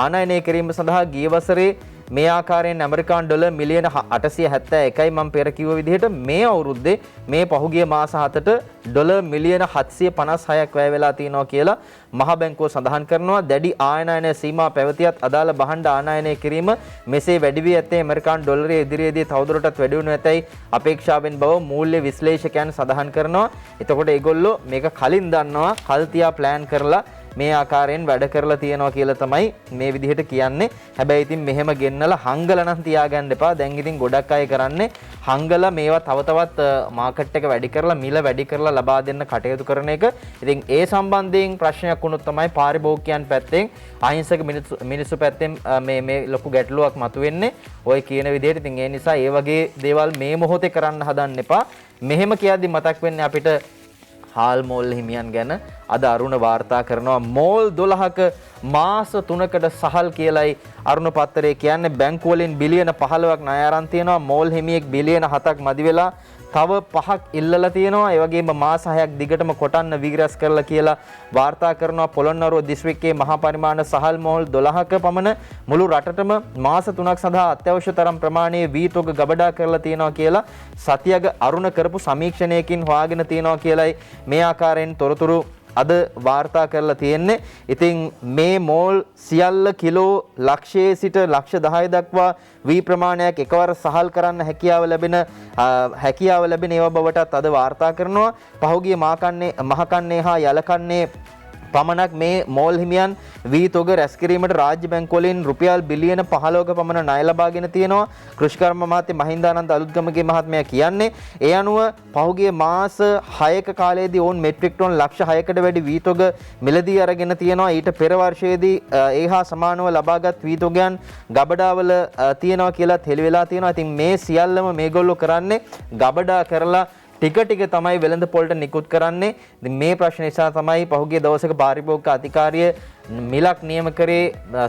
ආනයනය කිරීම සඳහා ගිය වසරේ මේ ආකාරයෙන් ඇමරිකානු ඩොලර් මිලියන 871යි මම පෙර කිව්ව විදිහට මේ අවුරුද්දේ මේ පහුගිය මාස 7ට ඩොලර් මිලියන 756ක් වැය වෙලා තියෙනවා කියලා මහා බැංකුව සඳහන් කරනවා. දැඩි ආනයන සීමා පැවතියත් අදාළ භාණ්ඩ ආනයනය කිරීම මෙසේ වැඩි වී ඇත්තේ ඇමරිකානු ඩොලරයේ ඉදිරියේදී තවදුරටත් වැඩි වෙනු ඇතැයි අපේක්ෂාවෙන් බව මූල්‍ය විශ්ලේෂකයන් සඳහන් කරනවා. එතකොට ඒගොල්ලෝ මේක කලින් දන්නවා, කල් තියා ප්ලෑන් කරලා මේ ආකාරයෙන් වැඩ කරලා තියෙනවා කියලා තමයි මේ විදිහට කියන්නේ. හැබැයි ඉතින් මෙහෙම ගෙන්නලා හංගලා නම් තියාගන්න එපා. දැන් ඉතින් ගොඩක් අය කරන්නේ හංගලා මේවා තව තවත් මාකට් එක වැඩි කරලා මිල වැඩි කරලා ලබා දෙන්න කටයුතු කරන එක. ඉතින් ඒ සම්බන්ධයෙන් ප්‍රශ්නයක් වුණොත් තමයි පාරිභෝගිකයන් පැත්තෙන් අහිංසක මිනිස්සු පැත්තෙන් මේ ලොකු ගැටලුවක් මතුවෙන්නේ. ඔය කියන විදිහට. ඉතින් ඒ නිසා ඒ වගේ දේවල් මේ මොහොතේ කරන්න හදන්න එපා. මෙහෙම කියද්දි මතක් වෙන්නේ අපිට හාල් මෝල් හිමියන් ගැන. අද අරුණ වාර්තා කරනවා මෝල් 12ක මාස 3කට සහල් කියලයි අරුණ පත්තරේ කියන්නේ. බැංකු වලින් බිලියන 15ක් ණය අරන් තියෙනවා. මෝල් හිමියෙක් බිලියන 7ක් මදි වෙලා තව 5ක් ඉල්ලලා තියෙනවා. ඒ වගේම මාස 6ක් දිගටම කොටන්න වීරස් කරලා කියලා වාර්තා කරනවා. පොළොන්නරුව දිස්ත්‍රික්කයේ මහා පරිමාණ සහල් මෝල් 12ක පමණ මුළු රටටම මාස 3ක් සඳහා අත්‍යවශ්‍ය තරම් ප්‍රමාණයේ වී තොග ගබඩා කරලා තියෙනවා කියලා සතියක අරුණ කරපු සමීක්ෂණයකින් හොයාගෙන තියෙනවා කියලයි මේ ආකාරයෙන් තොරතුරු අද වාර්තා කරලා තියෙන්නේ. ඉතින් මේ මෝල් සියල්ල කිලෝ ලක්ෂයේ සිට ලක්ෂ 10 දක්වා වී ප්‍රමාණයක් එකවර සහල් කරන්න හැකියාව ලැබෙන ඒවා බවටත් අද වාර්තා කරනවා. පහුගිය මහකන්නේ හා යලකන්නේ පමණක් මේ මෝල් හිමියන් වී තොග රැස් කිරීමට රාජ්‍ය බැංකු වලින් රුපියල් බිලියන 15ක පමණ ණය ලබාගෙන තියෙනවා. කෘෂිකර්ම අමාත්‍ය මහින්දානන්ද අලුත්ගමගේ මහත්මයා කියන්නේ ඒ අනුව පහුගිය මාස 6ක කාලයේදී ඔවුන් මෙට්‍රික් ටොන් ලක්ෂ 6කට වැඩි වී තොග මිලදී අරගෙන තියෙනවා. ඊට පෙර වර්ෂයේදී ඒහා සමානව ලබාගත් වී තොගයන් ගබඩාවල තියෙනවා කියලා හෙළි වෙලා තියෙනවා. ඉතින් මේ සියල්ලම මේගොල්ලෝ කරන්නේ ගබඩා කරලා ටික තමයි වෙළඳ පොළට නිකුත් කරන්නේ. ඉතින් මේ ප්‍රශ්න නිසා තමයි පහුගිය දවසක පාරිභෝගික අධිකාරිය මිලක් නියම කරේ,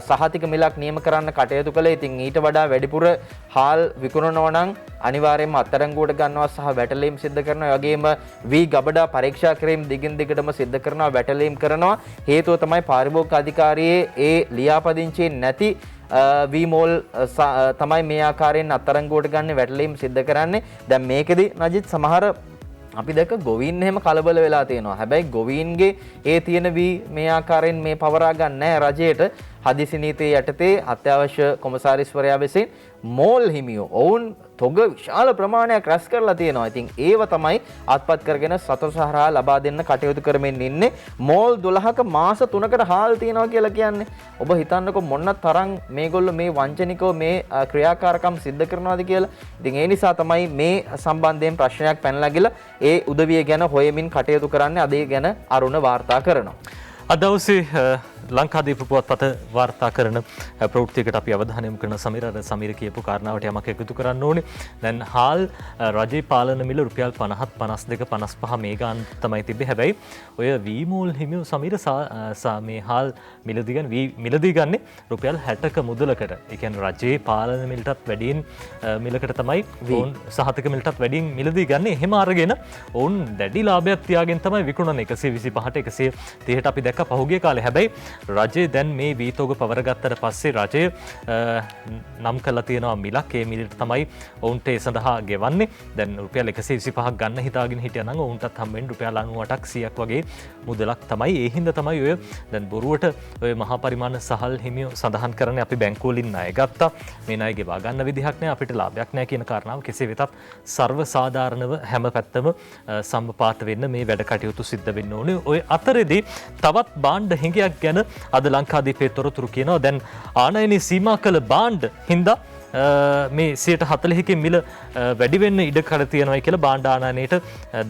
සහතික මිලක් නියම කරන්න කටයුතු කළේ. ඉතින් ඊට වඩා වැඩිපුර හාල් විකුණනවා නම් අනිවාර්යයෙන්ම අත්අඩංගුවට ගන්නවා සහ වැටලීම් සිද්ධ කරනවා. ඒ වගේම වී ගබඩා පරීක්ෂා කිරීම දිගින් දිගටම සිද්ධ කරනවා, වැටලීම් කරනවා. හේතුව තමයි පාරිභෝගික අධිකාරියේ ඒ ලියාපදිංචියේ නැති වී මෝල් තමයි මේ ආකාරයෙන් අත්අඩංගුවට ගන්න වැටලීම් සිද්ධ කරන්නේ. දැන් මේකෙදි නජිත් සමහර අපි දැක ගොවීන් එහෙම කලබල වෙලා තියෙනවා. හැබැයි ගොවීන්ගේ ඒ තියෙන වී මේ ආකාරයෙන් මේ පවරා ගන්න නැහැ රජයට. හදිසි නීතිය යටතේ අත්‍යවශ්‍ය කොමසාරිස්වරයා විසින් මෝල් හිමියෝ ඔවුන් තොග විශාල ප්‍රමාණයක් රැස් කරලා තියෙනවා. ඉතින් ඒව තමයි අත්පත් කරගෙන සතර සහරා ලබා දෙන්න කටයුතු කරමින් ඉන්නේ. මෝල් 12ක මාස 3කට හාල් තියෙනවා කියලා කියන්නේ. ඔබ හිතන්නකො මොන තරම් මේගොල්ලෝ මේ වංචනිකව මේ ක්‍රියාකාරකම් සිද්ධ කරනවාද කියලා. ඉතින් ඒ නිසා තමයි මේ සම්බන්ධයෙන් ප්‍රශ්නයක් පැනලා ගිහලා ඒ උදවිය ගැන හොයමින් කටයුතු කරන්නේ. අද ඒ ගැන අරුණ වාර්තා කරනවා. අද දවසේ ලංකාදීප පුවත්පත වාර්තා කරන ප්‍රවෘත්තියකට අපි අවධානය යොමු කරන සමීර කියපු කාරණාවට යමක් එකතු කරන්න ඕනේ. දැන් හාල් රජයේ පාලන මිල රුපියල් 50 52 55 මේ ගාන තමයි තිබෙන්නේ. හැබැයි ඔය වී මෝල් හිමියෝ සමීර මේ හාල් මිලදී ගන්න රුපියල් 60ක මුදලකට. ඒ කියන්නේ රජයේ පාලන මිලටත් වැඩියෙන් මිලකට තමයි ඔවුන් සහතික මිලටත් වැඩියෙන් මිලදී ගන්න. එහෙම අරගෙන ඔවුන් දැඩි ලාභයක් තියාගෙන තමයි විකුණන 125ට 130ට අපි දැක්ක පහුගිය කාලේ. හැබැයි රජය දැන් මේ වී තොග පවරගත්තට පස්සේ රජය නම් කළා තියෙනවා මිලක්. ඒ මිලට තමයි ඔවුන්ට ඒ සඳහා ගෙවන්නේ. දැන් රුපියල් 125ක් ගන්න හිතාගෙන හිටියනම් ඔවුන්ටත් හම්බෙන්නේ රුපියල් 98ක් 100ක් වගේ මුදලක් තමයි. ඒ හින්දා තමයි ඔය දැන් බොරුවට ඔය මහා පරිමාණ සහල් හිමියෝ සඳහන් කරන්නේ අපි බැංකු වලින් ණය ගත්තා. මේ ණය ගෙවා ගන්න විදිහක් නැහැ, අපිට ලාභයක් නැහැ කියන කාරණාව කෙසේ වෙතත් සර්ව සාධාරණව හැම පැත්තම සම්පාත වෙන්න මේ වැඩ කටයුතු සිද්ධ වෙන්න ඕනේ. ඔය අතරේදී තවත් භාණ්ඩ හිඟයක් ගැන අද ලංකාදීපේ තොරතුරු කියනවා. දැන් ආනයනයේ සීමා කළ භාණ්ඩ හින්දා මේ 140කින් මිල වැඩි වෙන්න ඉඩ කඩ තියෙනවා කියලා භාණ්ඩ ආනයනයේට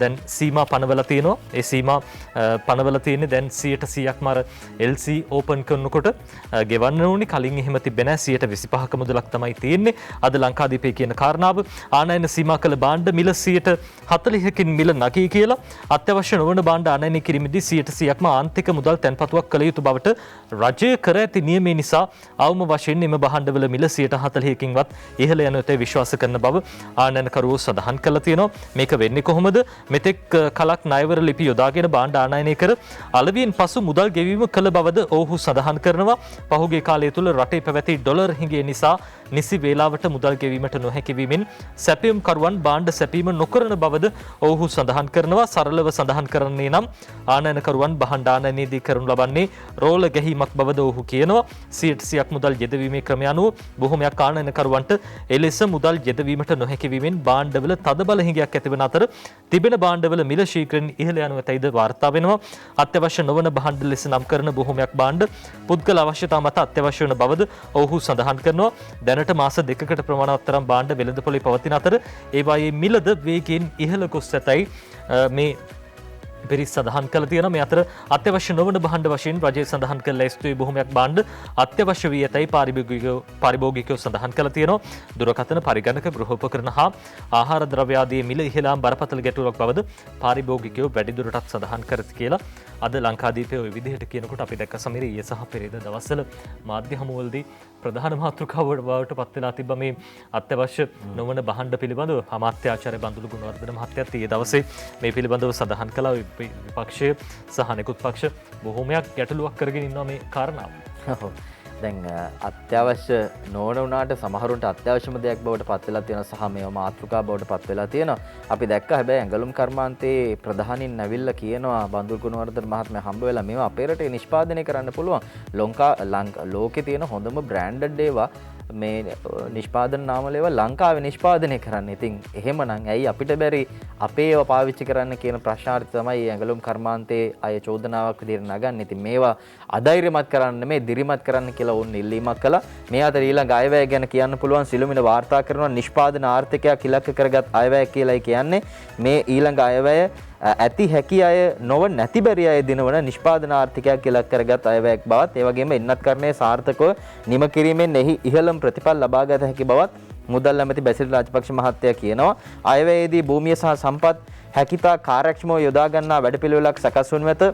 දැන් සීමා පනවලා තියෙනවා. ඒ සීමා පනවලා තියෙන්නේ දැන් 100%ක්ම අර LC ඕපන් කරනකොට ගෙවන්න ඕනි. කලින් එහෙම තිබෙන්නේ නැහැ. 125ක මුදලක් තමයි තියෙන්නේ. අද ලංකාදීපේ කියන කාරණාව ආනයන සීමා කළ භාණ්ඩ මිල 140කින් මිල නැගී කියලා අත්‍යවශ්‍ය නොවන භාණ්ඩ ආනයනය කිරීමේදී 100%ක්ම ආන්තික මුදල් තැන්පතුවක් කළ යුතු බවට රජය කර ඇති නියමය නිසා අවම වශයෙන් එම භාණ්ඩවල මිල 140කින් ඉහළ යන යුතුයි විශ්වාස කරන බව ආනයනකරුවෝ සඳහන් කළා තියෙනවා. මේක වෙන්නේ කොහොමද? මෙතෙක් කලක් ණයවර ලිපි යොදාගෙන භාණ්ඩ ආනයනය කර අලවියෙන් පසු මුදල් ගෙවීම කළ බවද ඔවුහු සඳහන් කරනවා. පහුගිය කාලය තුල රටේ පැවති ඩොලර් හිඟය නිසා නිසි වේලාවට මුදල් ගෙවීමට නොහැකි වීමෙන් සැපයුම් කරුවන් භාණ්ඩ සැපීම නොකරන බවද ඔවුහු සඳහන් කරනවා. සරලව සඳහන් කරන්නේ නම් ආනයනකරුවන් භාණ්ඩ ආනයනයේදී කරනු ලබන්නේ රෝල ගැහිමක් බවද ඔවුහු කියනවා. 100%ක් මුදල් යෙදවීමේ ක්‍රමය අනුව බොහොමයක් ආනයනකරුවන්ට එලෙස මුදල් යෙදවීමට නොහැකි වීමෙන් භාණ්ඩවල තදබල හිඟයක් ඇතිවන අතර තිබෙන භාණ්ඩවල මිල ශීඝ්‍රයෙන් ඉහළ යනු ඇතයිද වාර්තා වෙනවා. අත්‍යවශ්‍ය නොවන භාණ්ඩ ලෙස නම් කරන බොහොමයක් භාණ්ඩ පුද්ගල අවශ්‍යතා මත අත්‍යවශ්‍ය වන බවද ඔවුහු සඳහන් කරනවා. දැනට මාස 2කට ප්‍රමාණවත් තරම් භාණ්ඩ වෙළඳපොලේ පවතින අතර ඒවායේ මිලද වේගයෙන් ඉහළ ගොස් ඇතයි මේ පිරිස් සඳහන් කළ තියෙනවා. මේ අතර අත්‍යවශ්‍ය නොවන භාණ්ඩ වශයෙන් රජය සඳහන් කළ ලැයිස්තුවේ බොහොමයක් භාණ්ඩ අත්‍යවශ්‍ය වී ඇතැයි පාරිභෝගිකයෝ සඳහන් කළ තියෙනවා. දුරකථන පරිගණක ගෘහෝපකරණ හා ආහාර ද්‍රව්‍ය ආදී මිල ඉහළාම් බරපතල ගැටලුවක් බවද පාරිභෝගිකයෝ වැඩිදුරටත් සඳහන් කරති කියලා අද ලංකාදීපයේ ওই විදිහට කියනකොට අපි දැක්ක සමීර ඊයේ සහ පෙරේද දවස්වල මාධ්‍ය හමුවලදී ප්‍රධාන මාතෘකාවට බවට පත් වෙලා තිබ්බ මේ අත්‍යවශ්‍ය නොවන භාණ්ඩ පිළිබඳව අමාත්‍යාචාර්ය බන්දුලු ගුණවර්ධන මහත්තයාත් ඊයේ දවසේ මේ පිළිබඳව සඳහන් කළා. විපක්ෂය සහ නිකුත් පක්ෂ බොහොමයක් ගැටලුවක් කරගෙන ඉන්නවා මේ කාරණාව. දැන් අත්‍යවශ්‍ය නොවන වුණාට සමහරුන්ට අත්‍යවශ්‍යම දෙයක් බවට පත් වෙලා තියෙනවා සහ මේව මාතෘකා බවට පත් වෙලා තියෙනවා. අපි දැක්ක හැබැයි ඇඟලුම් කර්මාන්තයේ ප්‍රධානින් නැවිල්ලා කියනවා බන්දුල් ගුණවර්ධන මහත්මයා හම්බ වෙලා මේවා අපේ රටේ නිෂ්පාදනය කරන්න පුළුවන්. ලෝකේ තියෙන හොඳම බ්‍රෑන්ඩඩ් ඒවා මේ නිෂ්පාදන නාමලේව ලංකාවේ නිෂ්පාදනය කරන්න. ඉතින් එහෙමනම් ඇයි අපිට බැරි අපේ ඒවා පාවිච්චි කරන්න කියන ප්‍රශ්නාර්ථය තමයි ඇඟලුම් කර්මාන්තයේ අය චෝදනාවක් විදිහට නගන්නේ. ඉතින් මේවා අධෛර්යමත් කරන්න නෙමෙයි දිරිමත් කරන්න කියලා උන් ඉල්ලීමක් කළා. මේ අතර ඊළඟ අයවැය ගැන කියන්න පුළුවන් සිළුමිණ වාර්තා කරනවා නිෂ්පාදන ආර්ථිකයක් ඉලක්ක කරගත් අයවැය කියලායි කියන්නේ. මේ ඊළඟ අයවැය ඇති හැකි අය නොව නැති බැරි අය දිනවන නිෂ්පාදන ආර්ථිකයක් ඉලක්ක කරගත් අයවැයක් බවත් ඒ වගේම එන්නත් කරන්නේ සාර්ථකව නිම කිරීමෙන් එහි ඉහළම ප්‍රතිඵල ලබා ගත හැකි බවත් මුදල් ඇමති බැසිල් රාජපක්ෂ මහත්තයා කියනවා. අයවැයේදී භූමිය සහ සම්පත් හැකිතා කාර්යක්ෂමව යොදා ගන්නා වැඩපිළිවෙලක් සකස් වනු ඇත.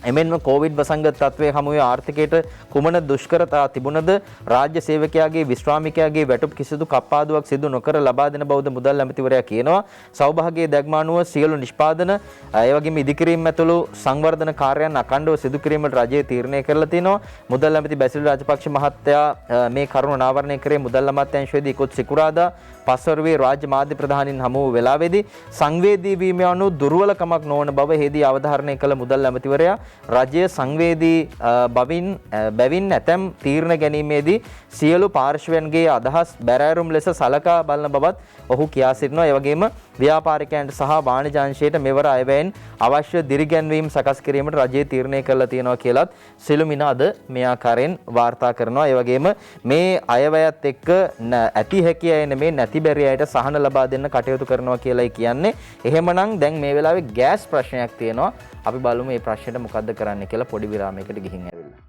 එමෙන්ම කොවිඩ් වසංගත තත්ත්වයේ හමුවේ ආර්ථිකයට කුමන දුෂ්කරතා තිබුණද රාජ්‍ය සේවකයාගේ විශ්‍රාමිකයාගේ වැටුප් කිසිදු කප්පාදුවක් සිදු නොකර ලබා දෙන බවද මුදල් ඇමතිවරයා කියනවා. සෞභාග්‍යයේ දැක්මානුව සියලු නිෂ්පාදන ඒ වගේම ඉදිකිරීම ඇතුළු සංවර්ධන කාර්යයන් අඛණ්ඩව සිදු කිරීමට රජය තීරණය කරලා තිනවා. මුදල් ඇමති බැසිල් රාජපක්ෂ මහත්තයා මේ කරුණ අනාවරණය කරේ මුදල් අමාත්‍යාංශයේදී ඉකුත් සිකුරාදා පස්වරුවේ රාජ්‍ය මාධ්‍ය ප්‍රධානීන් හමු වෙලාවේදී සංවේදී වීම යනු දුර්වලකමක් නොවන බව හේදී අවධාරණය කළ මුදල් ඇමතිවරයා රජය සංවේදී බැවින් ඇතැම් තීරණ ගැනීමේදී සියලු පාර්ශ්වයන්ගේ අදහස් බැරෑරුම් ලෙස සලකා බලන බවත් ඔහු කියා සිටිනවා. ඒ වගේම ව්‍යාපාරිකයන්ට සහ වාණිජ අංශයට මෙවර අයවැයෙන් අවශ්‍ය දිරිගැන්වීම් සකස් කිරීමට රජය තීරණය කළා තියෙනවා කියලත් සිළුමිණ අද මේ ආකාරයෙන් වාර්තා කරනවා. ඒ වගේම මේ අයවැයත් එක්ක ඇති හැකි අය නෙමේ නැති බැරි අයට සහන ලබා දෙන්න කටයුතු කරනවා කියලායි කියන්නේ. එහෙමනම් දැන් මේ වෙලාවේ ගෑස් ප්‍රශ්නයක් තියෙනවා. අපි බලමු මේ ප්‍රශ්නෙට මොකද්ද කරන්න කියලා පොඩි විරාමයකට ගිහින් ඇවිල්ලා.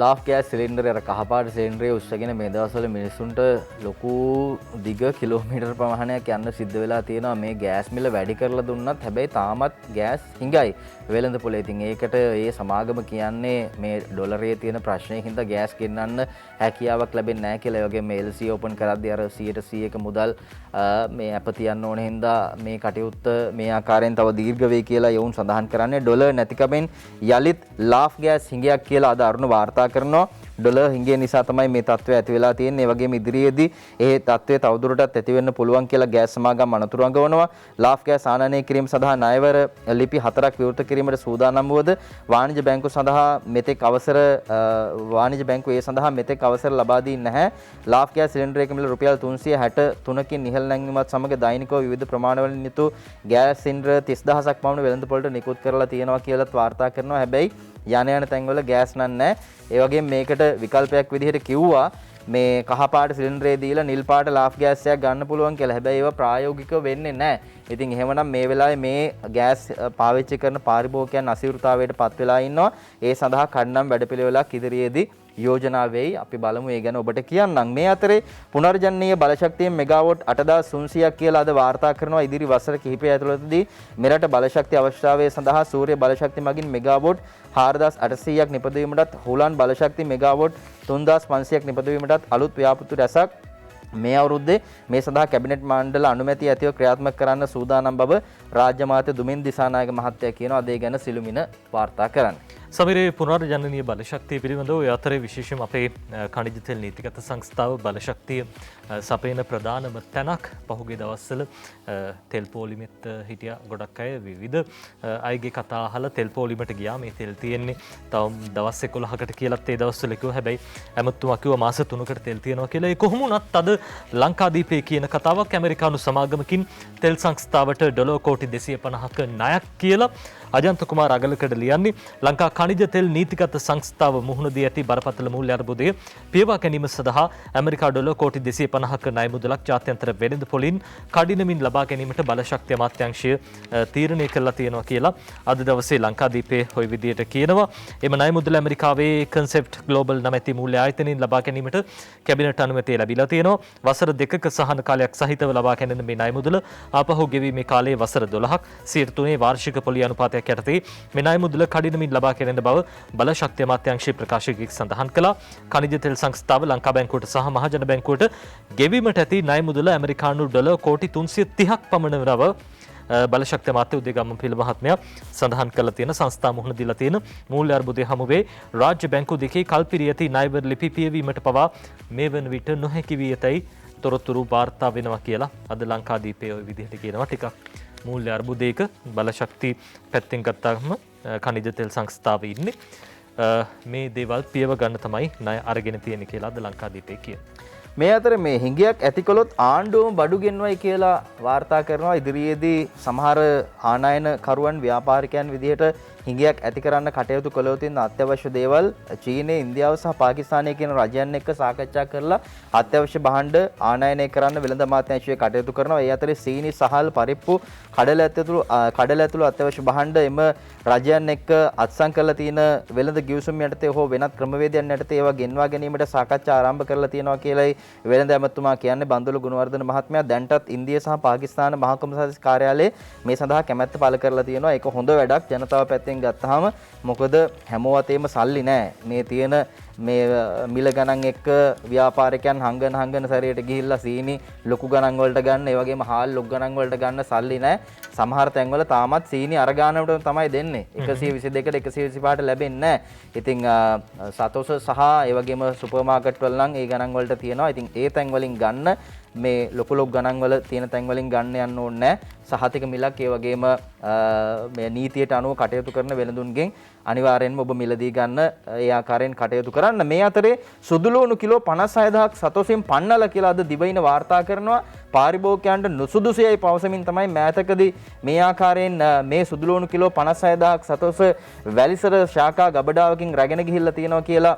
ලාෆ් ගෑස් සිලින්ඩර් අර කහපාට සිලින්ඩරේ උස්සගෙන මේ දවස්වල මිනිස්සුන්ට ලොකු දිග කිලෝමීටර් ප්‍රමාණයක් යන්න සිද්ධ වෙලා තියෙනවා. මේ ගෑස් මිල වැඩි කරලා දුන්නත් හැබැයි තාමත් ගෑස් හිඟයි වෙළඳ පොලේ. ඉතින් ඒකට ඒ සමාගම කියන්නේ මේ ඩොලරයේ තියෙන ප්‍රශ්නයෙන් හින්දා ගෑස් ගෙන්නන්න හැකියාවක් ලැබෙන්නේ නැහැ කියලා. ඒ වගේම LC ඕපන් කරද්දී අර 100% මුදල් මේ අප තියන්න ඕන හින්දා මේ කටයුත්ත මේ ආකාරයෙන් තව දීර්ඝ වෙයි කියලා යවුන් සඳහන් කරන්නේ. ඩොලර් නැතිකමෙන් යලිත් ලාෆ් ගෑස් හිඟයක් කියලා අද අරුණ වාර්තා කරනවා. ඩොලර් හිඟය නිසා තමයි මේ තත්ත්වය ඇති වෙලා තියෙන්නේ. ඒ වගේම ඉදිරියේදී ඒ තත්ත්වය තවදුරටත් ඇති වෙන්න පුළුවන් කියලා ගෑස් සමාගම් අනතුරු අඟවනවා. ලාෆ් ගෑස් ආනයනය කිරීම සඳහා ණයවර ලිපි 4ක් විවෘත කිරීමට සූදානම් වුවද වාණිජ බැංකුව සඳහා මෙතෙක් අවසර ඒ සඳහා මෙතෙක් අවසර ලබා දී නැහැ. ලාෆ් ගෑස් සිලින්ඩරයක මිල රුපියල් 363කින් ඉහළ නැංවීමත් සමග දෛනිකව විවිධ ප්‍රමාණවලින් යුතු ගෑස් සිලින්ඩර් 30000ක් පමණ වෙළඳ පොළට නිකුත් කරලා තියෙනවා කියලාත් වාර්තා කරනවා. හැබැයි යන තැන්වල ගෑස් නැහැ. ඒ වගේම මේකට විකල්පයක් විදිහට කිව්වා මේ කහපාට සිලින්ඩරේ දීලා නිල් පාට ලාෆ් ගෑස් එකක් ගන්න පුළුවන් කියලා. හැබැයි ඒවා ප්‍රායෝගිකව වෙන්නේ නැහැ. ඉතින් එහෙමනම් මේ වෙලාවේ මේ ගෑස් පාවිච්චි කරන පාරිභෝගිකයන් අසීරුතාවයට පත් වෙලා ඉන්නවා. ඒ සඳහා කඩනම් වැඩපිළිවෙලක් ඉදිරියේදී යෝජනා වෙයි. අපි බලමු ඒ ගැන ඔබට කියන්නම්. මේ අතරේ පුනර්ජනනීය බලශක්තියෙන් මෙගාවොට් 8300ක් කියලා අද වාර්තා කරනවා. ඉදිරි වසර කිහිපය ඇතුළතදී මෙරට බලශක්ති අවශ්‍යතාවය සඳහා සූර්ය බලශක්ති මගින් මෙගාවොට් 4800ක් නිපදවීමටත් හුලන් බලශක්ති මෙගාවොට් 3500ක් නිපදවීමටත් අලුත් ව්‍යාපෘති රැසක් මේ අවුරුද්දේ මේ සඳහා කැබිනට් මණ්ඩල අනුමැතිය ඇතිව ක්‍රියාත්මක කරන්න සූදානම් බව රාජ්‍ය මාත්‍ය දුමින් දිසානායක මහත්තයා කියනවා. අද ඒ ගැන සිළුමිණ වාර්තා කරන්නේ. සමරේ පුනර්ජනනීය බලශක්තිය පිළිබඳව ඔය අතරේ විශේෂම අපේ ඛනිජ තෙල් නීතිගත සංස්ථාව බලශක්තිය සපයන ප්‍රධානම තැනක් පහුගිය දවස්වල තෙල් පොලිමෙත් හිටියා ගොඩක් අය විවිධ අයගේ කතා අහලා තෙල් පොලිමට ගියා මේ තෙල් තියෙන්නේ තවම දවස් 11කට කියලාත් ඒ දවස්වල කිව්වා හැබැයි ඇමතුමා කිව්වා මාස 3කට තෙල් තියෙනවා කියලා ඒ කොහොම වුණත් අද ලංකාදීපේ කියන කතාවක් ඇමරිකානු සමාගමකින් තෙල් සංස්ථාවට ඩොලර් කෝටි 250ක ණයක් කියලා අජන්ත කුමාර අගලකඩ ලියන්නේ ලංකා ඛනිජ තෙල් නීතිගත සංස්ථාව මුහුණ දී ඇති බරපතල මූල්‍ය අර්බුදය පියවා ගැනීම සඳහා ඇමරිකා ඩොලර් කෝටි 250ක ණය මුදලක් ජාත්‍යන්තර වෙළඳ පොලින් කඩිනමින් ලබා ගැනීමට බලශක්ති අමාත්‍යාංශය තීරණය කළා තියෙනවා කියලා අද දවසේ ලංකාදීපේ ওই විදියට කියනවා. එම ණය මුදල ඇමරිකාවේ කන්සෙප්ට් ග්ලෝබල් නැමැති මූල්‍ය ආයතනයෙන් ලබා ගැනීමට කැබිනට් අනුමැතිය ලැබිලා තියෙනවා. වසර 2ක සහන කාලයක් සහිතව ලබා ගැනීම මේ ණය මුදල ආපහු ගෙවීමේ කාලයේ වසර 12ක් 3 වාර්ෂික පොලි අනුපාතයක් යටතේ මේ ණය මුදල කඩිනමින් ලබා ගැනීම බව බලශක්ති අමාත්‍යාංශයේ ප්‍රකාශකයෙක් සඳහන් කළා. ඛනිජ තෙල් සංස්ථාව ලංකා බැංකුවට සහ මහජන බැංකුවට ගෙවීමට ඇති ණය මුදල ඇමරිකානු ඩොලර් කෝටි 330ක් පමණ බව බලශක්ති අමාත්‍ය උදේ ගම්මන්පිල මහත්මයා සඳහන් කළා තියෙන සංස්ථා මුහුණ දීලා තියෙන මූල්‍ය අර්බුදය හමුවේ රාජ්‍ය බැංකු දෙකේ කල්පිරී ඇති ණයවර ලිපි පියවීමට පවා මේ වන විට නොහැකි වී ඇතයි තොරතුරු වාර්තා වෙනවා කියලා අද ලංකාදීපේ ওই විදිහට කියනවා. ටිකක් මූල්‍ය අර්බුදයක බලශක්ති පැත්තෙන් ගත්තාම ඛනිජ තෙල් සංස්ථාවේ ඉන්නේ මේ දේවල් පියව ගන්න තමයි ණය අරගෙන තියෙන්නේ කියලා අද ලංකාදීපේ කියනවා. මේ අතර මේ හිඟයක් ඇති කළොත් ආණ්ඩුවම බඩු ගෙන්වයි කියලා වාර්තා කරනවා. ඉදිරියේදී සමහර ආනයන කරුවන් ව්‍යාපාරිකයන් විදිහට හිඟයක් ඇති කරන්න කටයුතු කළොත් ඉන්න අත්‍යවශ්‍ය දේවල් චීනය, ඉන්දියාව සහ පාකිස්තානය කියන රජයන් එක්ක සාකච්ඡා කරලා අත්‍යවශ්‍ය භාණ්ඩ ආනයනය කරන්න වෙළඳ අමාත්‍යාංශය කටයුතු කරනවා. ඒ අතරේ සීනි, සහල්, පරිප්පු, කඩල ඇතුළු අත්‍යවශ්‍ය භාණ්ඩ එම රජයන් එක්ක අත්සන් කරලා තියෙන වෙළඳ ගිවිසුම් යටතේ හෝ වෙනත් ක්‍රමවේදයන් යටතේ ඒවා ගෙන්වා ගැනීමට සාකච්ඡා ආරම්භ කරලා තියෙනවා කියලායි වෙළඳ ඇමතුමා කියන්නේ. බන්දුල ගුණවර්ධන මහත්මයා දැන්ටත් ඉන්දිය සහ පාකිස්තාන මහා කොමසාරිස් කාර්යාලයේ මේ සඳහා කැමැත්ත පළ කරලා තියෙනවා. ඒක හොඳ වැඩක් ජනතාව පැත්තෙන් ගත්තාම. මොකද හැමෝ අතේම සල්ලි නැහැ. මේ තියෙන මේ මිල ගණන් එක්ක ව්‍යාපාරිකයන් හංගන සැරයට ගිහිල්ලා සීනි ලොකු ගණන් වලට ගන්න, ඒ වගේම හාල් ලොකු ගණන් වලට ගන්න සල්ලි නැහැ. සමහර තැන්වල තාමත් සීනි අර ගානකට තමයි දෙන්නේ. 122ට 125ට ලැබෙන්නේ නැහැ. ඉතින් සතොස සහ ඒ වගේම සුපර් මාකට් වල නම් ඒ ගණන් වලට තියෙනවා. ඉතින් ඒ තැන් වලින් ගන්න මේ ලොකු ගණන් වල තියෙන තැන් වලින් ගන්න යන්න ඕනේ නැහැ. සහතික මිලක් ඒ වගේම මේ නීතියට අනුව කටයුතු කරන වෙළඳුන්ගෙන් අනිවාර්යෙන්ම ඔබ මිලදී ගන්න ඒ ආකාරයෙන් කටයුතු කරන්න. මේ අතරේ සුදුලුණු කිලෝ 56000ක් සතොසින් පන්නලා කියලා අද දිවයින වාර්තා කරනවා. පාරිභෝගිකයන්ට නුසුදුසුයි පවසමින් තමයි මෑතකදී මේ ආකාරයෙන් මේ සුදුලුණු කිලෝ 56000ක් සතොස වැලිසර ශාඛා ගබඩාවකින් රැගෙන ගිහිල්ලා තියෙනවා කියලා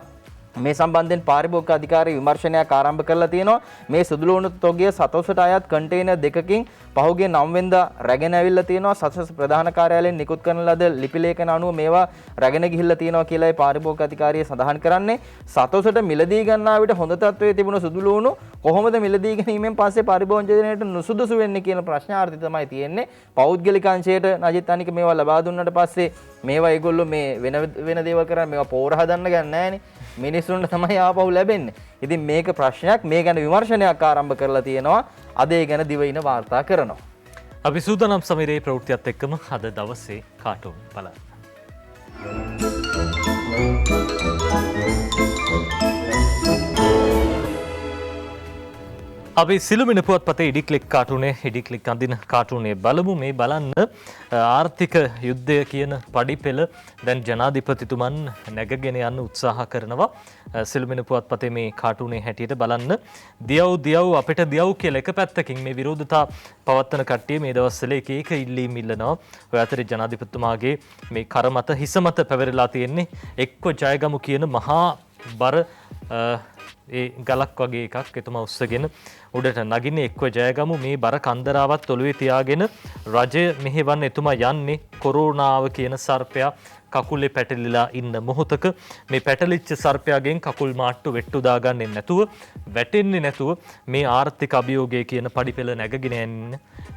මේ සම්බන්ධයෙන් පාරිභෝගික අධිකාරිය විමර්ශනයක් ආරම්භ කරලා තියෙනවා. මේ සුදුලුණු තොගය සතොසට අයත් කන්ටේනර් දෙකකින් පහුගිය 9 වෙනිදා රැගෙන ඇවිල්ලා තියෙනවා. සතොස ප්‍රධාන කාර්යාලයෙන් නිකුත් කරන ලද ලිපි ලේඛන අනුව මේවා රැගෙන ගිහිල්ලා තියෙනවා කියලායි පාරිභෝගික අධිකාරිය සඳහන් කරන්නේ. සතොසට මිලදී ගන්නා විට හොඳ තත්ත්වයේ තිබුණු සුදුලුණු කොහොමද මිලදී ගැනීමෙන් පස්සේ පාරිභෝජනයට නුසුදුසු වෙන්නේ කියන ප්‍රශ්නාර්ථය තමයි තියෙන්නේ. පෞද්ගලික අංශයට නජිත් අනික මේවා ලබා දුන්නාට පස්සේ මේවා ඒගොල්ලෝ මේ වෙන දේවල් කරන්නේ මේවා පෝර හදන්න ගන්න නැහැනේ. මිනිස්සුන්ට තමයි ආපහු ලැබෙන්නේ. ඉතින් මේක ප්‍රශ්නයක්. මේ ගැන විමර්ශනයක් ආරම්භ කරලා තියෙනවා. අද ඒ ගැන දිවයින වාර්තා කරනවා. අපි සූදානම් සමීරේ ප්‍රවෘත්තියත් එක්කම අද දවසේ කාටුන් බලන්න. අපි සිළුමිණ පුවත්පතේ ඉඩික්ලික් කාටුනේ ඉඩික්ලික් අඳින කාටුනේ බලමු. මේ බලන්න ආර්ථික යුද්ධය කියන පඩිපෙළ දැන් ජනාධිපතිතුමන් නැගගෙන යන්න උත්සාහ කරනවා. සිළුමිණ පුවත්පතේ මේ කාටුනේ හැටියට බලන්න දියව් අපිට දියව් කියලා එක පැත්තකින් මේ විරෝධතා පවත්වන කට්ටිය මේ දවස්වල එක ඉල්ලීම් ඉල්ලනවා. ඔය අතරේ ජනාධිපතිතුමාගේ මේ කර මත හිස මත පැවරලා තියෙන්නේ එක්ව ජයගමු කියන මහා බර ඒ ගලක් වගේ එකක් එතුමා උස්සගෙන උඩට නගින්න එක්ව ජයගමු මේ බර කන්දරාවත් ඔළුවේ තියාගෙන රජය මෙහෙවන්න එතුමා යන්නේ කොරෝනාව කියන සර්පයා කකුලේ පැටලිලා ඉන්න මොහොතක මේ පැටලිච්ච සර්පයාගෙන් කකුල් මාට්ටු වෙට්ටු දාගන්නේ නැතුව වැටෙන්නේ නැතුව මේ ආර්ථික අභියෝගය කියන පඩිපෙළ නැගගෙන යන්න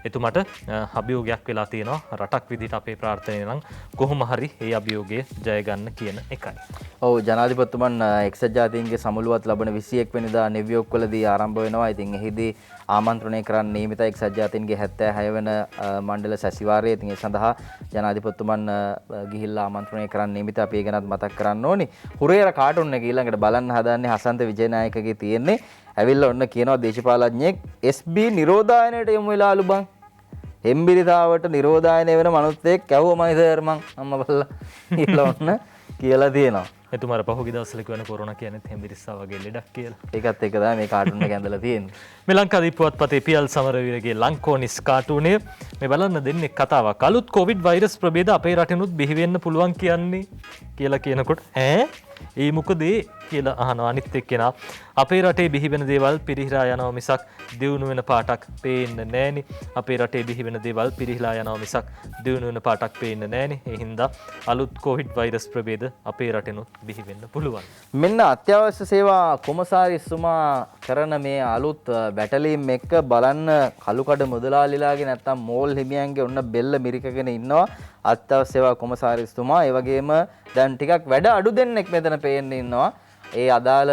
එතුමට අභියෝගයක් වෙලා තියෙනවා. රටක් විදිහට අපේ ප්‍රාර්ථනාව නම් කොහොම හරි මේ අභියෝගය ජය ගන්න කියන එකයි. ඔව් ජනාධිපතිතුමන් එක්සත් ජාතීන්ගේ සමුළුවත් ලබන 21 වෙනිදා නිව්යෝක් වලදී ආරම්භ වෙනවා. ඉතින් එහිදී ආමන්ත්‍රණය කරන්න නියමිතයි එක්සත් ජාතීන්ගේ 76 වෙන මණ්ඩල සැසිවාරයේ. ඉතින් ඒ සඳහා ජනාධිපතිතුමන් ගිහිල්ලා ආමන්ත්‍රණය කරන්න නියමිතයි. අපි ඒ ගැනත් මතක් කරන්න ඕනි. හුරේර කාටුන් එක ඊළඟට බලන්න හදන්නේ හසන්ත විජේනායකගේ තියෙන්නේ. ඇවිල්ලා ඔන්න කියනවා දේශපාලඥයෙක් SB නිරෝධායනයට යමු වෙලාලු බං. හෙම්බිරිතාවට නිරෝධායනය වෙන මනුස්සයෙක් කැවුවමයි සර් මං අම්මා බල්ලා කියලා ඔන්න කියලා තියෙනවා. එතුමාර පහුගිය දවස්වල කියවන කොරෝනා කියන්නේ හෙම්බිරිස්සා වගේ ලෙඩක් කියලා. ඒකත් එක තමයි මේ කාටුන් එක ඇඳලා තියෙන්නේ. මේ ලංකාදීප පුවත්පතේ පියල් සමරවීරගේ ලංකෝනිස් කාටුනේ මේ බලන්න දෙන්නේ කතාවක්. අලුත් කොවිඩ් වෛරස් ප්‍රභේද අපේ රටෙනුත් බිහි වෙන්න පුළුවන් කියන්නේ කියලා කියනකොට ඒ මොකද කියලා අහනවා අනිත් එක්කෙනා. අපේ රටේ බිහි වෙන දේවල් පිරිහිලා යනවා මිසක් දියුණු වෙන පාටක් පේන්නේ නැහෙනි. අපේ රටේ බිහි වෙන දේවල් පිරිහිලා යනවා මිසක් දියුණු වෙන පාටක් පේන්නේ නැහෙනි. ඒ හින්දා අලුත් කොවිඩ් වෛරස් ප්‍රභේද අපේ රටෙනුත් බිහි වෙන්න පුළුවන්. මෙන්න අත්‍යවශ්‍ය සේවා කොමසාරිස්තුමා කරන මේ අලුත් බැටලීම් එක්ක බලන්න කළුකඩ මුදලාලිලාගේ නැත්තම් මෝල් හිමියන්ගේ ඔන්න බෙල්ල මිරිකගෙන ඉන්නවා අත්‍යවශ්‍ය සේවා කොමසාරිස්තුමා. ඒ වගේම දැන් ටිකක් වැඩ අඩු දෙන්නෙක් මෙතන පේන්න ඉන්නවා. ඒ අදාළ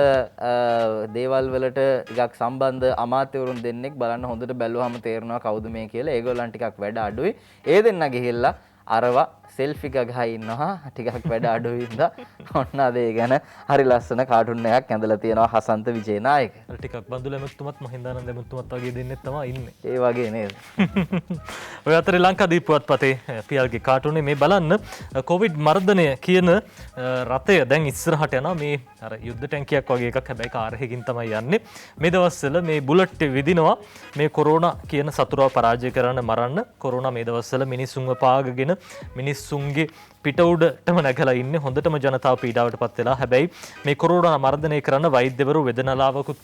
දේවල් වලට ටිකක් සම්බන්ධ අමාත්‍යවරුන් දෙන්නෙක් බලන්න හොඳට බැලුවම තේරෙනවා කවුද මේ කියලා. ඒගොල්ලන් ටිකක් වැඩ අඩුයි. ඒ දෙන්න ගිහිල්ලා අරවා සෙල්ෆි ගගහා ඉන්නවා. ටිකක් වැඩ අඩුයි ඉඳලා ඔන්න අද ඒ ගැන හරි ලස්සන කාටුන් එකක් ඇඳලා තියෙනවා හසන්ත විජේනායක. ටිකක් බඳුල එමුතුමත් මහින්දානන්ද එමුතුමත් වගේ දෙන්නෙක් තමයි ඉන්නේ. ඒ වගේ නේද? ඔය අතරේ ලංකාදීප පුවත්පතේ පියල්ගේ කාටුනේ මේ බලන්න කොවිඩ් මර්ධනය කියන රථය දැන් ඉස්සරහට යනවා. මේ අර යුද්ධ ටැංකියක් වගේ එකක් හැබැයි කාර්යයකින් තමයි යන්නේ. මේ දවස්වල මේ බුලට් විදිනවා මේ කොරෝනා කියන සතුරාව පරාජය කරන්න මරන්න. කොරෝනා මේ දවස්වල මිනිස්සුන්ව පාගගෙන මිනිස්සුන්ගේ පිට උඩටම නැගලා ඉන්නේ. හොඳටම ජනතාව පීඩාවට පත් වෙලා. හැබැයි මේ කොරෝනා මර්ධනය කරන්න වෛද්‍යවරු වෙදනලාවකුත්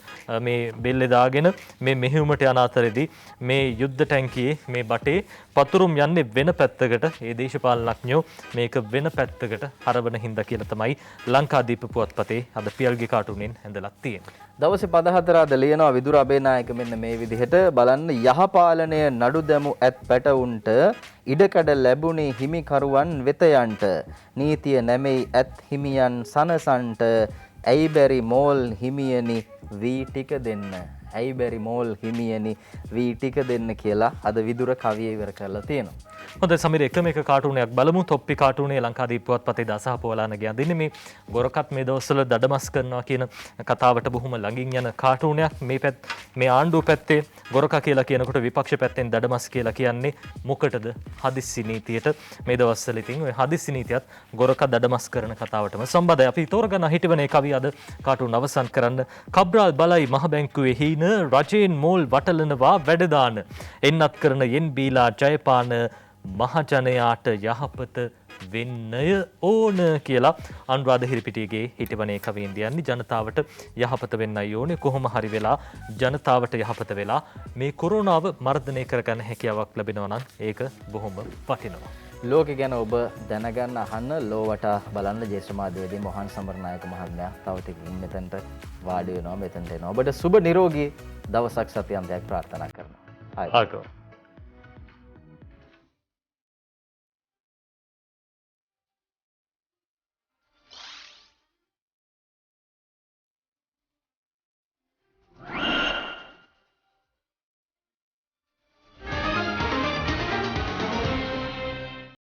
මේ බෙල්ලේ දාගෙන මේ මෙහෙයුමට යන අතරේදී මේ යුද්ධ ටැංකියේ මේ බටේ පතුරුම් යන්නේ වෙන පැත්තකට. ඒ දේශපාලනඥයෝ මේක වෙන පැත්තකට හරවන හින්දා කියලා තමයි ලංකාදීප පුවත්පතේ අද පියල්ගේ කාටුනෙන් ඇඳලා තියෙන්නේ. දවසේ පද හතරාද ලියනවා විදුර අබේනායක මෙන්න මේ විදිහට බලන්න යහපාලනය නඩු දැමු ඇත් පැටවුන්ට ඉඩකඩ ලැබුණේ හිමිකරුවන් වෙතයන්ට නීතිය නැමෙයි ඇත් හිමියන් සනසන්ට ඇයි බැරි මෝල් හිමියනි වී ටික දෙන්න. ඇයි බැරි මෝල් හිමියනි වී ටික දෙන්න කියලා අද විදුර කවිය ඉවර කරලා තියෙනවා. හොඳයි සමීර එකම එක කාටුනයක් බලමු. තොප්පි කාටුනේ ලංකාදීප පුවත්පතේ දසහ පොලානගේ අඳින්නේ මේ ගොරකත් මේ දවස්වල දඩමස් කරනවා කියන කතාවට බොහොම ළඟින් යන කාටුනයක්. මේ ආණ්ඩුව පැත්තේ ගොරකා කියලා කියනකොට විපක්ෂ පැත්තෙන් දඩමස් කියලා කියන්නේ මොකටද? හදිස්සි නීතියට. මේ දවස්වල ඉතින් ඔය හදිස්සි නීතියත් ගොරකා දඩමස් කරන කතාවටම සම්බන්ධයි. අපි තෝරගන්න හිටවනේ කවිය අද කාටුන අවසන් කරන්න. කබ්‍රාල් බලයි මහ බැංකුවේ හීන රජයෙන් මෝල් වටලනවා වැඩදාන එන්නත් කරන යෙන් බීලා ජයපාන මහජනයාට යහපත වෙන්නය ඕන කියලා අනුරාධ හිරිපිටියගේ හිටවනේ කවියෙන් දියන්නේ. ජනතාවට යහපත වෙන්නයි ඕනේ. කොහොම හරි වෙලා ජනතාවට යහපත වෙලා මේ කොරෝනාව මර්ධනය කරගන්න හැකියාවක් ලැබෙනවා නම් ඒක බොහොම වටිනවා. ලෝකෙ ගැන ඔබ දැනගන්න අහන්න ලෝවට බලන්න ජේෂ්ඨ මාධ්‍යවේදී මොහන් සමරනායක මහත්මයා තව ටිකකින් මෙතනට වාඩි වෙනවා. මෙතනට එනවා. ඔබට සුබ නිරෝගී දවසක් සතියන්තයක් ප්‍රාර්ථනා කරනවා. ආයුබෝවන්.